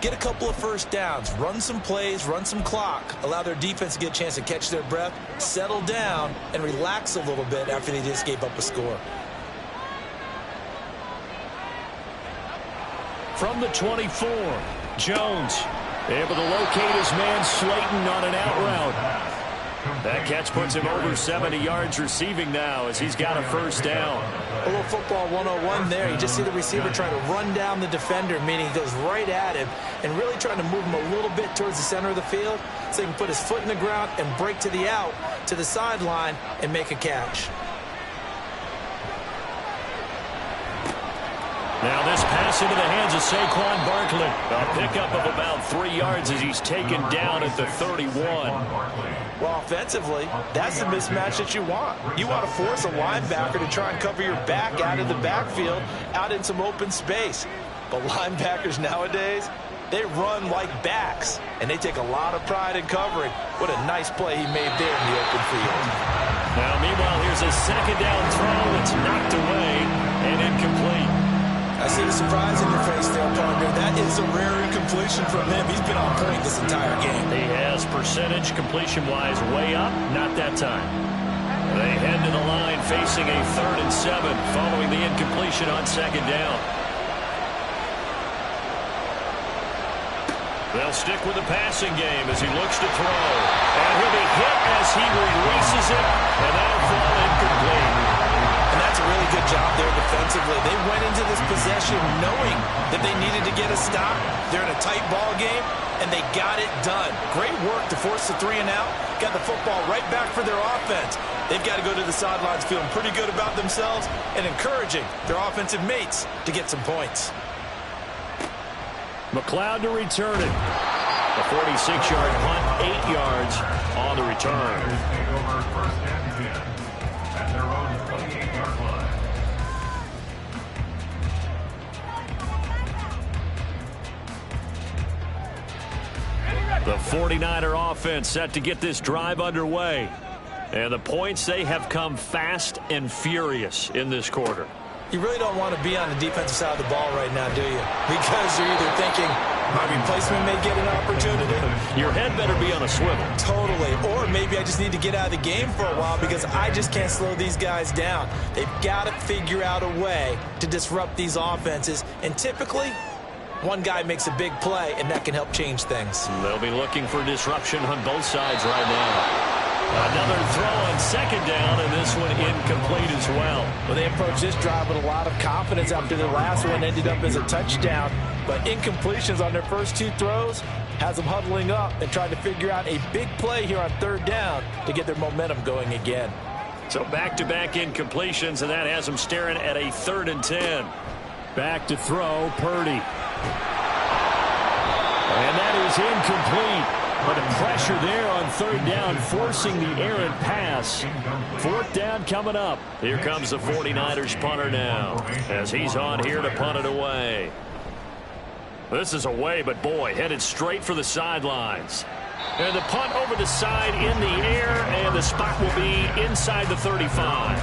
get a couple of first downs, run some plays, run some clock, allow their defense to get a chance to catch their breath, settle down, and relax a little bit after they just gave up a score. From the 24, Jones able to locate his man Slayton on an out route. That catch puts him over 70 yards receiving now as he's got a first down. A little football 101 there. You just see the receiver trying to run down the defender, meaning he goes right at him and really trying to move him a little bit towards the center of the field so he can put his foot in the ground and break to the out, to the sideline, and make a catch. Now this pass into the hands of Saquon Barkley. A pickup of about 3 yards as he's taken down at the 31. Well, offensively, that's the mismatch that you want. You want to force a linebacker to try and cover your back out of the backfield, out in some open space. But linebackers nowadays, they run like backs, and they take a lot of pride in covering. What a nice play he made there in the open field. Now, meanwhile, here's a 2nd down throw that's knocked away and incomplete. I see the surprise in your face there, partner. That is a rare incompletion from him. He's been on point this entire game. He has percentage completion-wise way up, not that time. They head to the line facing a 3rd and 7 following the incompletion on 2nd down. They'll stick with the passing game as he looks to throw. And he'll be hit as he releases it, and that'll fall incomplete. And that's a really good job there defensively. They went into this possession knowing that they needed to get a stop. They're in a tight ball game, and they got it done. Great work to force the 3 and out. Got the football right back for their offense. They've got to go to the sidelines feeling pretty good about themselves and encouraging their offensive mates to get some points. McLeod to return it. A 46-yard punt, 8 yards on the return. At their own 28-yard line. The 49er offense set to get this drive underway. And the points, they have come fast and furious in this quarter. You really don't want to be on the defensive side of the ball right now, do you? Because you're either thinking, my replacement may get an opportunity. Your head better be on a swivel. Totally. Or maybe I just need to get out of the game for a while because I just can't slow these guys down. They've got to figure out a way to disrupt these offenses. And typically, one guy makes a big play, and that can help change things. They'll be looking for disruption on both sides right now. Another throw on second down, and this one incomplete as well. Well, they approached this drive with a lot of confidence after the last one ended up as a touchdown. But incompletions on their first two throws has them huddling up and trying to figure out a big play here on third down to get their momentum going again. So back-to-back incompletions, and that has them staring at a 3rd and 10. Back to throw, Purdy. And that is incomplete. But the pressure there on third down, forcing the errant pass. 4th down coming up. Here comes the 49ers punter now, as he's on here to punt it away. This is away, but boy, headed straight for the sidelines. And the punt over the side in the air, and the spot will be inside the 35.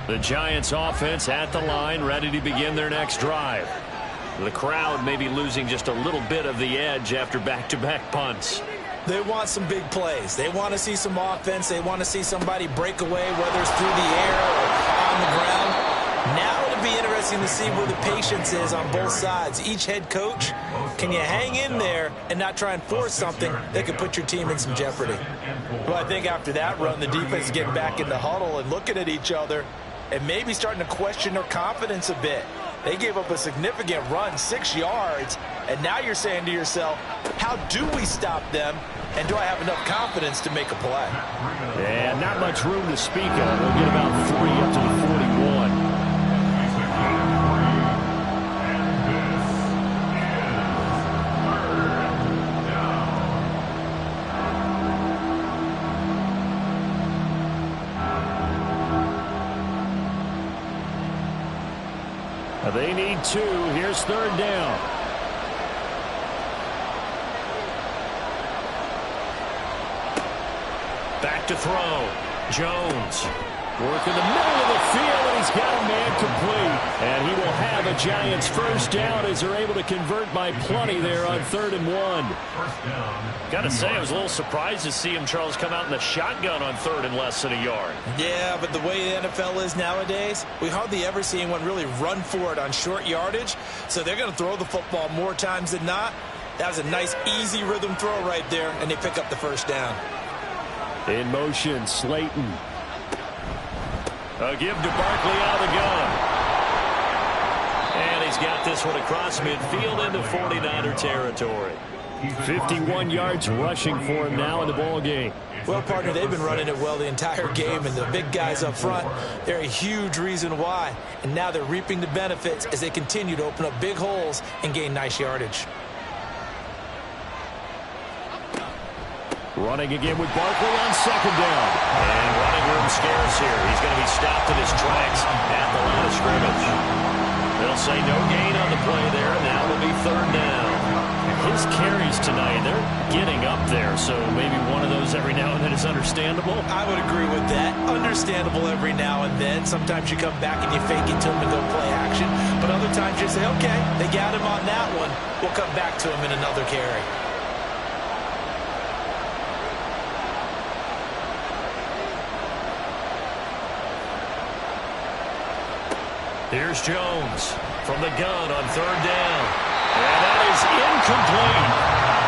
The Giants offense at the line, ready to begin their next drive. The crowd may be losing just a little bit of the edge after back-to-back punts. They want some big plays. They want to see some offense. They want to see somebody break away, whether it's through the air or on the ground. Now it'll be interesting to see where the patience is on both sides. Each head coach, can you hang in there and not try and force something that could put your team in some jeopardy? Well, I think after that run, the defense is getting back in the huddle and looking at each other and maybe starting to question their confidence a bit. They gave up a significant run, 6 yards, and now you're saying to yourself, how do we stop them, and do I have enough confidence to make a play? Yeah, not much room to speak of. We'll get about 3 up to the 41. They need 2. Here's 3rd down. Back to throw. Jones. Working the middle of the field, and he's got a man complete. And he will have a Giants first down as they're able to convert by plenty there on 3rd and 1. Got to say, I was a little surprised to see him, Charles, come out in the shotgun on 3rd and less than a yard. Yeah, but the way the NFL is nowadays, we hardly ever see anyone really run for it on short yardage. So they're going to throw the football more times than not. That was a nice, easy rhythm throw right there, and they pick up the first down. In motion, Slayton. A give to Barkley out of the gun. And he's got this one across midfield into 49er territory. 51 yards rushing for him now in the ball game. Well, partner, they've been running it well the entire game, and the big guys up front, they're a huge reason why. And now they're reaping the benefits as they continue to open up big holes and gain nice yardage. Running again with Barkley on 2nd down. And running room scarce here. He's going to be stopped in his tracks at the line of scrimmage. They'll say no gain on the play there, and now will be 3rd down. His carries tonight, they're getting up there, so maybe one of those every now and then is understandable. I would agree with that. Understandable every now and then. Sometimes you come back and you fake it to him and go play action. But other times you say, okay, they got him on that one. We'll come back to him in another carry. Here's Jones from the gun on 3rd down. And that is incomplete.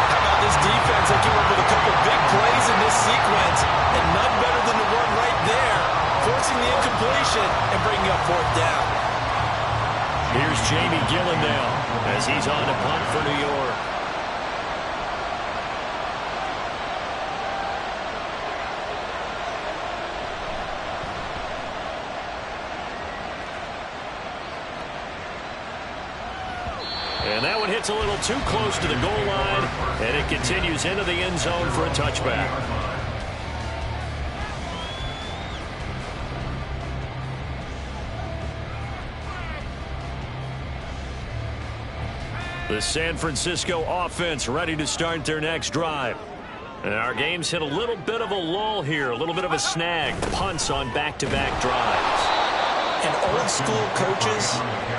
How about this defense? They came up with a couple big plays in this sequence, and none better than the one right there, forcing the incompletion and bringing up 4th down. Here's Jamie Gillen now as he's on to punt for New York. And that one hits a little too close to the goal line, and it it continues into the end zone for a touchback. The San Francisco offense ready to start their next drive. And our game's hit a little bit of a lull here, a little bit of a snag. Punts on back-to-back drives. And old-school coaches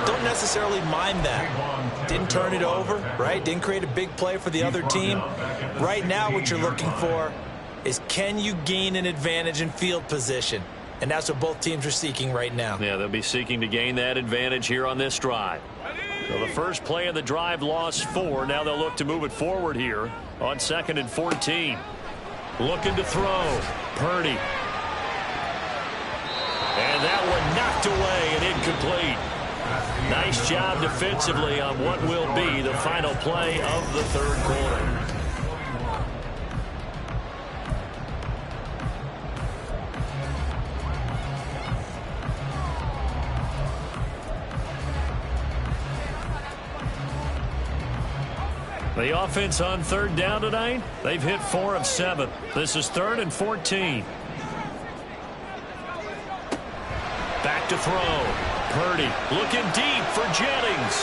don't necessarily mind that. Didn't turn it over, right? Didn't create a big play for the other team. Right now what you're looking for is, can you gain an advantage in field position? And that's what both teams are seeking right now. Yeah, they'll be seeking to gain that advantage here on this drive. So the first play of the drive lost 4. Now they'll look to move it forward here on 2nd and 14. Looking to throw. Purdy. And that one knocked away and incomplete. Nice job defensively on what will be the final play of the third quarter. The offense on 3rd down tonight, they've hit 4 of 7. This is 3rd and 14. Back to throw. Purdy looking deep for Jennings.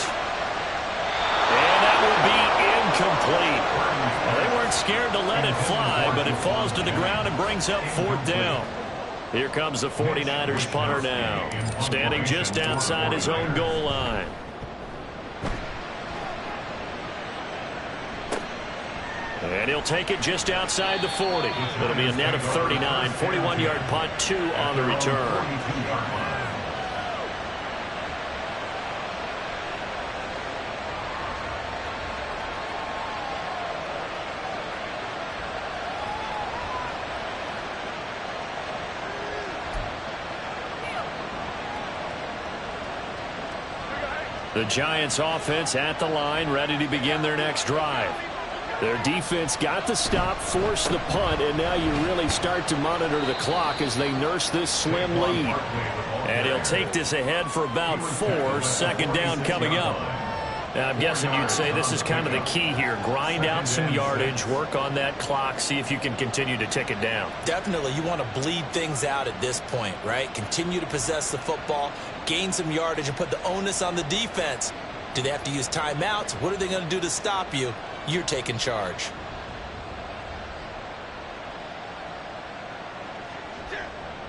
And that will be incomplete. Well, they weren't scared to let it fly, but it falls to the ground and brings up 4th down. Here comes the 49ers punter now, standing just outside his own goal line. And he'll take it just outside the 40. It'll be a net of 39. 41-yard punt, 2 on the return. The Giants offense at the line, ready to begin their next drive. Their defense got the stop, forced the punt, and now you really start to monitor the clock as they nurse this slim lead. And he'll take this ahead for about 4. 2nd down coming up. Now, I'm guessing you'd say this is kind of the key here. Grind out some yardage, work on that clock, see if you can continue to tick it down. Definitely, you want to bleed things out at this point, right? Continue to possess the football, gain some yardage, and put the onus on the defense. Do they have to use timeouts? What are they going to do to stop you? You're taking charge.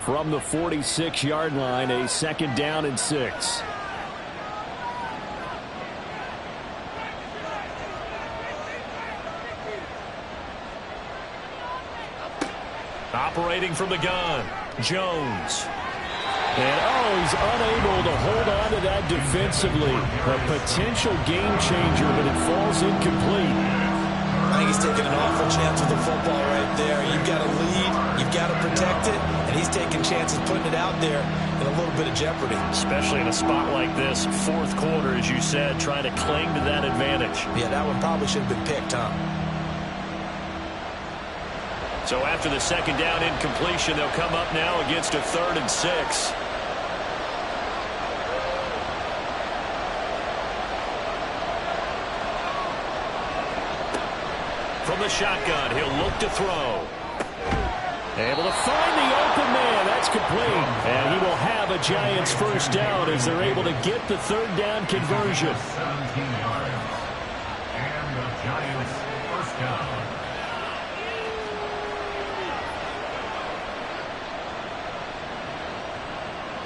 From the 46-yard line, a 2nd down and 6. Operating from the gun, Jones. And, he's unable to hold on to that defensively. A potential game changer, but it falls incomplete. I think he's taking an awful chance with the football right there. You've got to lead, you've got to protect it, and he's taking chances putting it out there in a little bit of jeopardy. Especially in a spot like this, 4th quarter, as you said, trying to cling to that advantage. Yeah, that one probably should have been picked, huh? So after the 2nd down incompletion, they'll come up now against a 3rd and 6. From the shotgun, he'll look to throw. Able to find the open man. That's complete. And he will have a Giants 1st down as they're able to get the 3rd down conversion. 17 yards. And the Giants 1st down.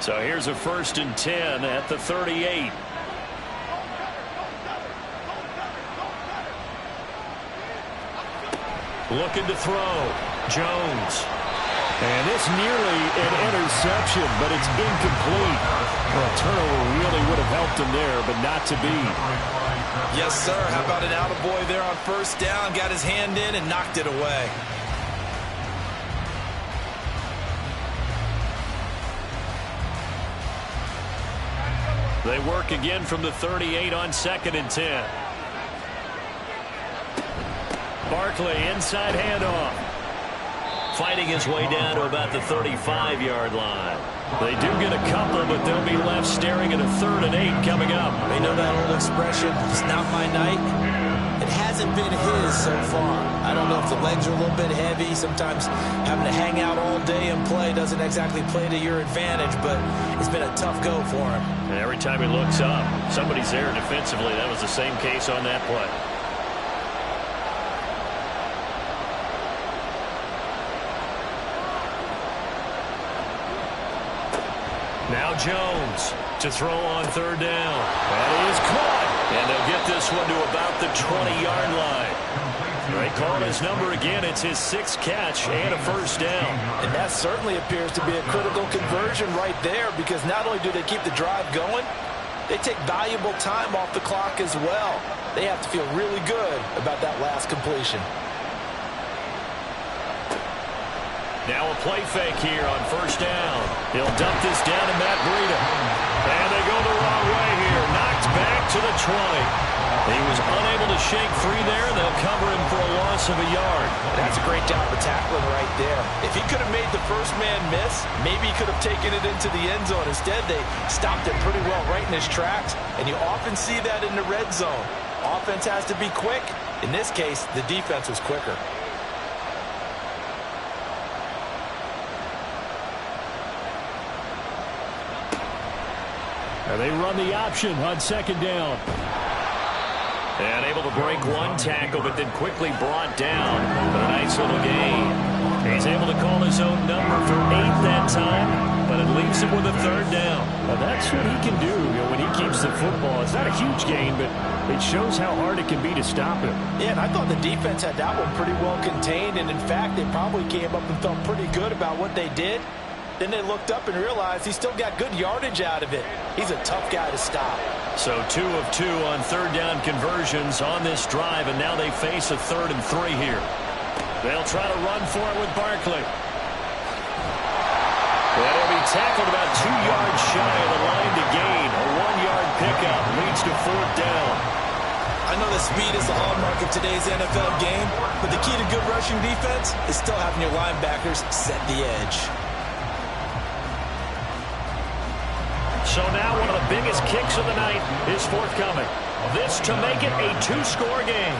So here's a 1st and 10 at the 38. Looking to throw. Jones. And this nearly an interception, but it's incomplete. Well, a turnover really would have helped him there, but not to be. Yes, sir. How about an attaboy there on 1st down? Got his hand in and knocked it away. They work again from the 38 on 2nd and 10. Barkley, inside handoff. Fighting his way down to about the 35-yard line. They do get a couple, but they'll be left staring at a 3rd and 8 coming up. They know that old expression, it's not my night. It it hasn't been his so far. I don't know if the legs are a little bit heavy. Sometimes having to hang out all day and play doesn't exactly play to your advantage, but it's been a tough go for him. And every time he looks up, somebody's there defensively. That was the same case on that play. Now Jones to throw on third down. That is caught. And they'll get this one to about the 20-yard line. They call his number again. It's his 6th catch and a first down. And that certainly appears to be a critical conversion right there, because not only do they keep the drive going, they take valuable time off the clock as well. They have to feel really good about that last completion. Now a play fake here on first down. He'll dump this down to Matt Breida. And they go the wrong way here. Knocked back to the 20. He was unable to shake free there. They'll cover him for a loss of a yard. That's a great job of tackling right there. If he could have made the first man miss, maybe he could have taken it into the end zone. Instead, they stopped it pretty well right in his tracks, and you often see that in the red zone. Offense has to be quick. In this case, the defense was quicker. And they run the option on second down. And able to break one tackle, but then quickly brought down. But a nice little gain. He's able to call his own number for 8 that time, but it leaves him with a third down. Well, that's what he can do, when he keeps the football. It's not a huge gain, but it shows how hard it can be to stop him. Yeah, and I thought the defense had that one pretty well contained, and in fact, they probably came up and felt pretty good about what they did. Then they looked up and realized he still got good yardage out of it. He's a tough guy to stop. So 2 of 2 on third down conversions on this drive, and now they face a 3rd and 3 here. They'll try to run for it with Barkley. That'll be tackled about 2 yards shy of the line to gain. A 1-yard pickup leads to 4th down. I know that speed is the hallmark of today's NFL game, but the key to good rushing defense is still having your linebackers set the edge. So now one of the biggest kicks of the night is forthcoming. This to make it a 2-score game.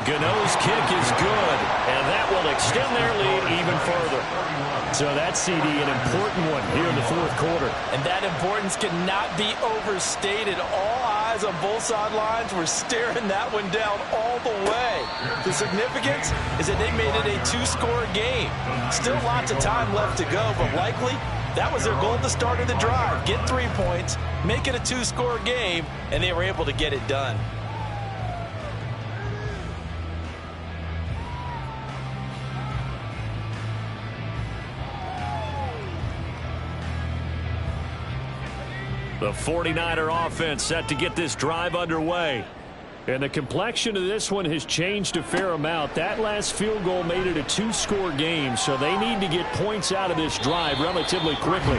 Gano's kick is good, and that will extend their lead even further. So that's, CD, an important one here in the 4th quarter. And that importance cannot be overstated. All eyes on both sidelines were staring that one down all the way. The significance is that they made it a 2-score game. Still lots of time left to go, but likely that was their goal at the start of the drive. Get 3 points, make it a 2-score game, and they were able to get it done. The 49er offense set to get this drive underway. And the complexion of this one has changed a fair amount. That last field goal made it a 2-score game, so they need to get points out of this drive relatively quickly.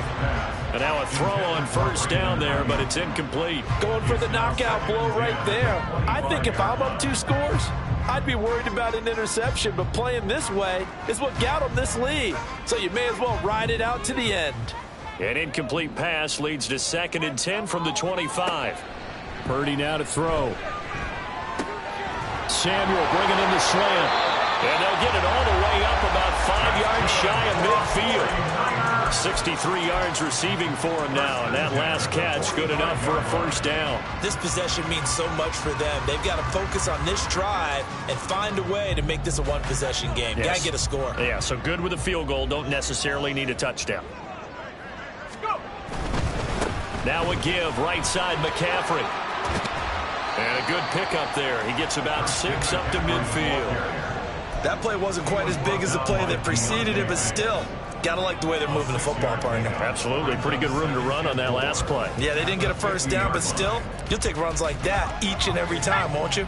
And now a throw on first down there, but it's incomplete. Going for the knockout blow right there. I think if I'm up 2 scores, I'd be worried about an interception, but playing this way is what got them this lead. So you may as well ride it out to the end. An incomplete pass leads to 2nd and 10 from the 25. Purdy now to throw. Samuel bringing in the slant. And they'll get it all the way up about 5 yards shy of midfield. 63 yards receiving for him now, and that last catch good enough for a first down. This possession means so much for them. They've got to focus on this drive and find a way to make this a one-possession game. Yes. Got to get a score. Yeah, so good with a field goal. Don't necessarily need a touchdown. Now a give, right side, McCaffrey. And a good pickup there. He gets about 6 up to midfield. That play wasn't quite as big as the play that preceded it, but still, got to like the way they're moving the football, partner. Absolutely. Pretty good room to run on that last play. Yeah, they didn't get a first down, but still, you'll take runs like that each and every time, won't you?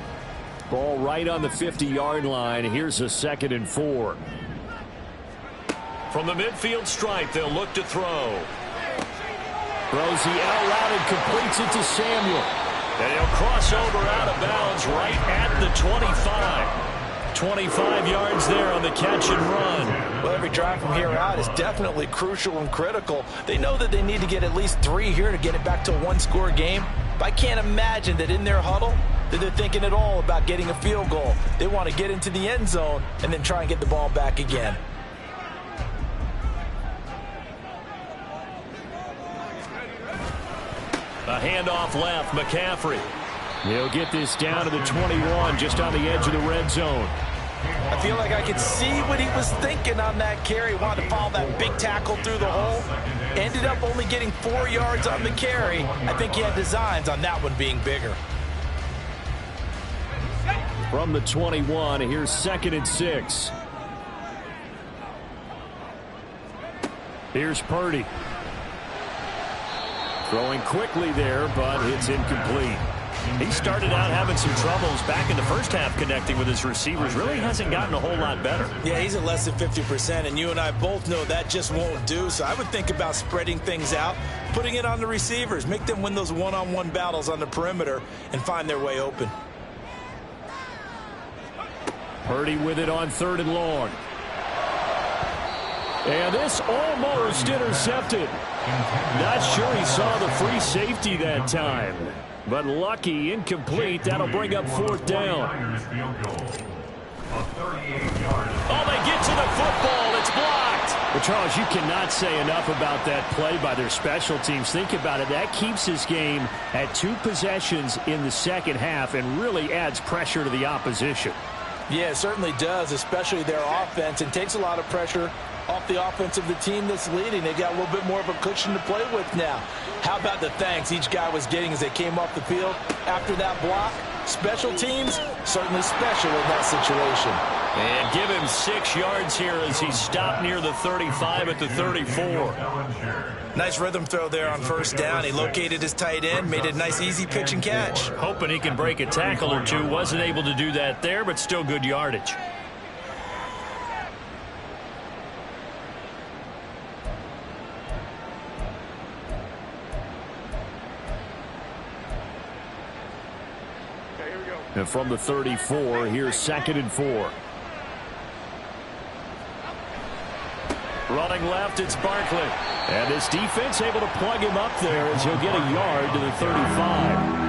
Ball right on the 50-yard line. Here's a 2nd and 4. From the midfield stripe, they'll look to throw. Throws the out route and completes it to Samuel. And he'll cross over out of bounds right at the 25. 25 yards there on the catch and run. Well, every drive from here out is definitely crucial and critical. They know that they need to get at least 3 here to get it back to a one-score game. But I can't imagine that in their huddle that they're thinking at all about getting a field goal. They want to get into the end zone and then try and get the ball back again. A handoff left, McCaffrey. He'll get this down to the 21, just on the edge of the red zone. I feel like I could see what he was thinking on that carry. Wanted to follow that big tackle through the hole. Ended up only getting 4 yards on the carry. I think he had designs on that one being bigger. From the 21, here's 2nd and 6. Here's Purdy. Throwing quickly there, but it's incomplete. He started out having some troubles back in the first half connecting with his receivers. Really hasn't gotten a whole lot better. Yeah, he's at less than 50%, and you and I both know that just won't do. So I would think about spreading things out, putting it on the receivers, make them win those one-on-one battles on the perimeter, and find their way open. Purdy with it on 3rd and long. And this almost intercepted. Not sure he saw the free safety that time. But lucky, incomplete. That'll bring up 4th down. Oh, they get to the football. It's blocked. Well, Charles, you cannot say enough about that play by their special teams. Think about it. That keeps this game at 2 possessions in the second half and really adds pressure to the opposition. Yeah, it certainly does, especially their offense, and takes a lot of pressure off the offense of the team that's leading. They got a little bit more of a cushion to play with now. How about the thanks each guy was getting as they came off the field after that block? Special teams, certainly special in that situation. And give him 6 yards here as he stopped near the 35 at the 34. Nice rhythm throw there on 1st down. He located his tight end, made a nice easy pitch and catch. Hoping he can break a tackle or two. Wasn't able to do that there, but still good yardage. And from the 34, here's 2nd and 4. Running left, it's Barkley. And this defense able to plug him up there as he'll get a yard to the 35.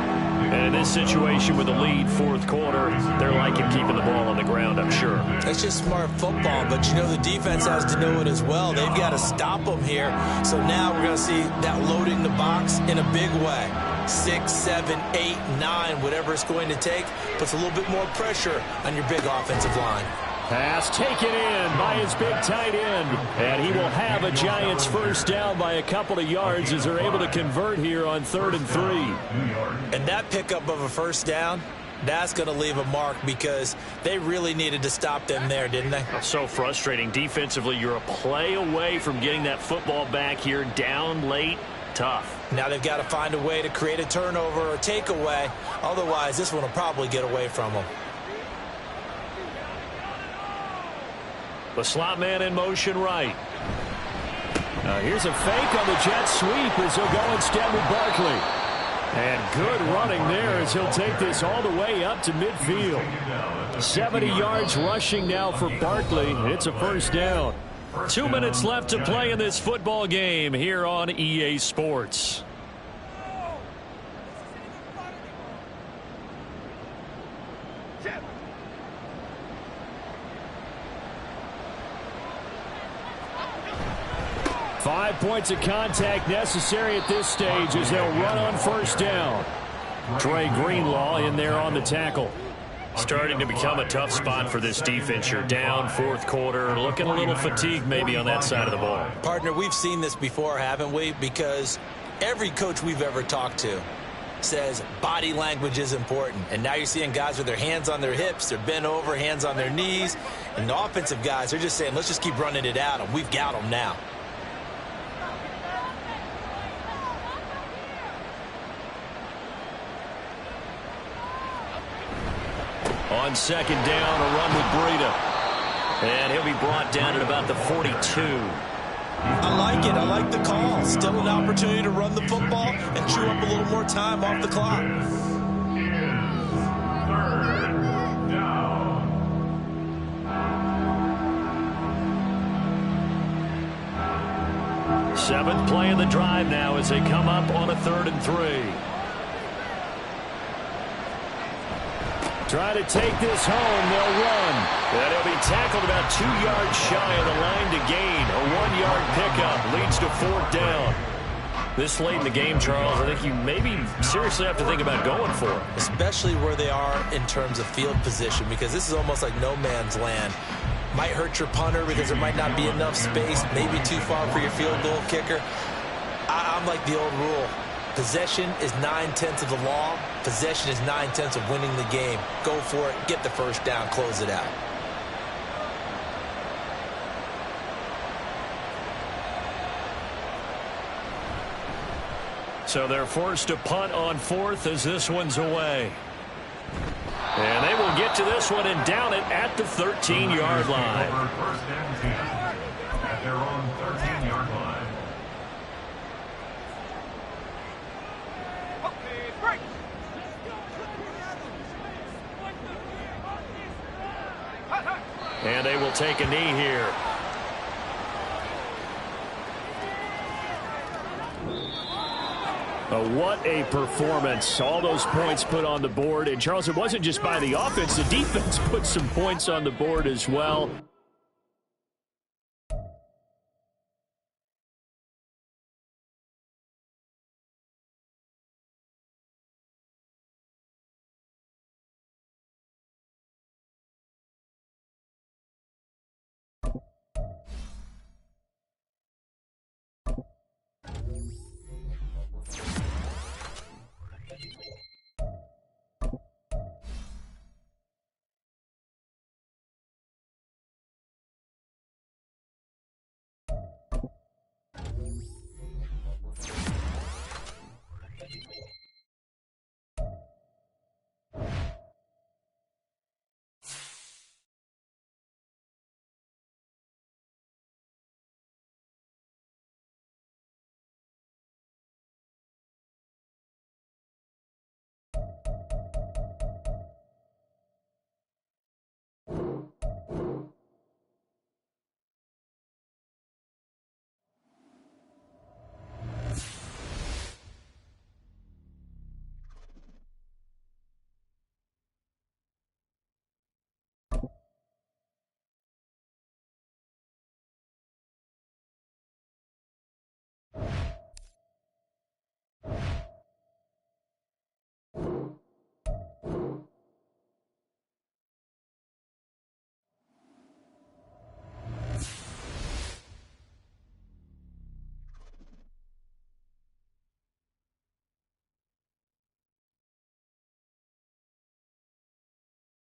And in this situation with the lead, 4th quarter, they're liking keeping the ball on the ground, I'm sure. That's just smart football, but you know the defense has to know it as well. They've got to stop them here. So now we're going to see that loading the box in a big way. 6, 7, 8, 9, whatever it's going to take, puts a little bit more pressure on your big offensive line. Pass taken in by his big tight end. And he will have a Giants 1st down by a couple of yards as they're able to convert here on 3rd and 3. And that pickup of a 1st down, that's going to leave a mark because they really needed to stop them there, didn't they? So frustrating. Defensively, you're a play away from getting that football back here down late. Tough. Now they've got to find a way to create a turnover or takeaway. Otherwise, this one will probably get away from them. The slot man in motion right. Here's a fake on the jet sweep as he'll go instead with Barkley. And good running there as he'll take this all the way up to midfield. 70 yards rushing now for Barkley. It's a 1st down. 2 minutes left to play in this football game here on EA Sports. Five points of contact necessary at this stage as they'll run on 1st down. Dre Greenlaw in there on the tackle. Starting to become a tough spot for this defense. You're down 4th quarter, looking a little fatigued maybe on that side of the ball. Partner, we've seen this before, haven't we? Because every coach we've ever talked to says body language is important. And now you're seeing guys with their hands on their hips, they're bent over, hands on their knees. And the offensive guys, they're just saying, let's just keep running it at them. We've got them now. On 2nd down, a run with Breida. And he'll be brought down at about the 42. I like it. I like the call. Still an opportunity to run the football and chew up a little more time off the clock. 7th play of the drive now as they come up on a 3rd and 3. Try to take this home. They'll run. And he'll be tackled about 2 yards shy of the line to gain. A 1-yard pickup leads to 4th down. This late in the game, Charles, I think you maybe seriously have to think about going for it. Especially where they are in terms of field position, because this is almost like no man's land. Might hurt your punter because there might not be enough space, maybe too far for your field goal kicker. I'm like the old rule. Possession is 9/10 of the law. Possession is 9/10 of winning the game. Go for it, get the first down, close it out. So they're forced to punt on 4th as this one's away. And they will get to this one and down it at the 13-yard line. First and 10 at their own 13-yard line. And they will take a knee here. What a performance. All those points put on the board. And, Charles, it wasn't just by the offense. The defense put some points on the board as well.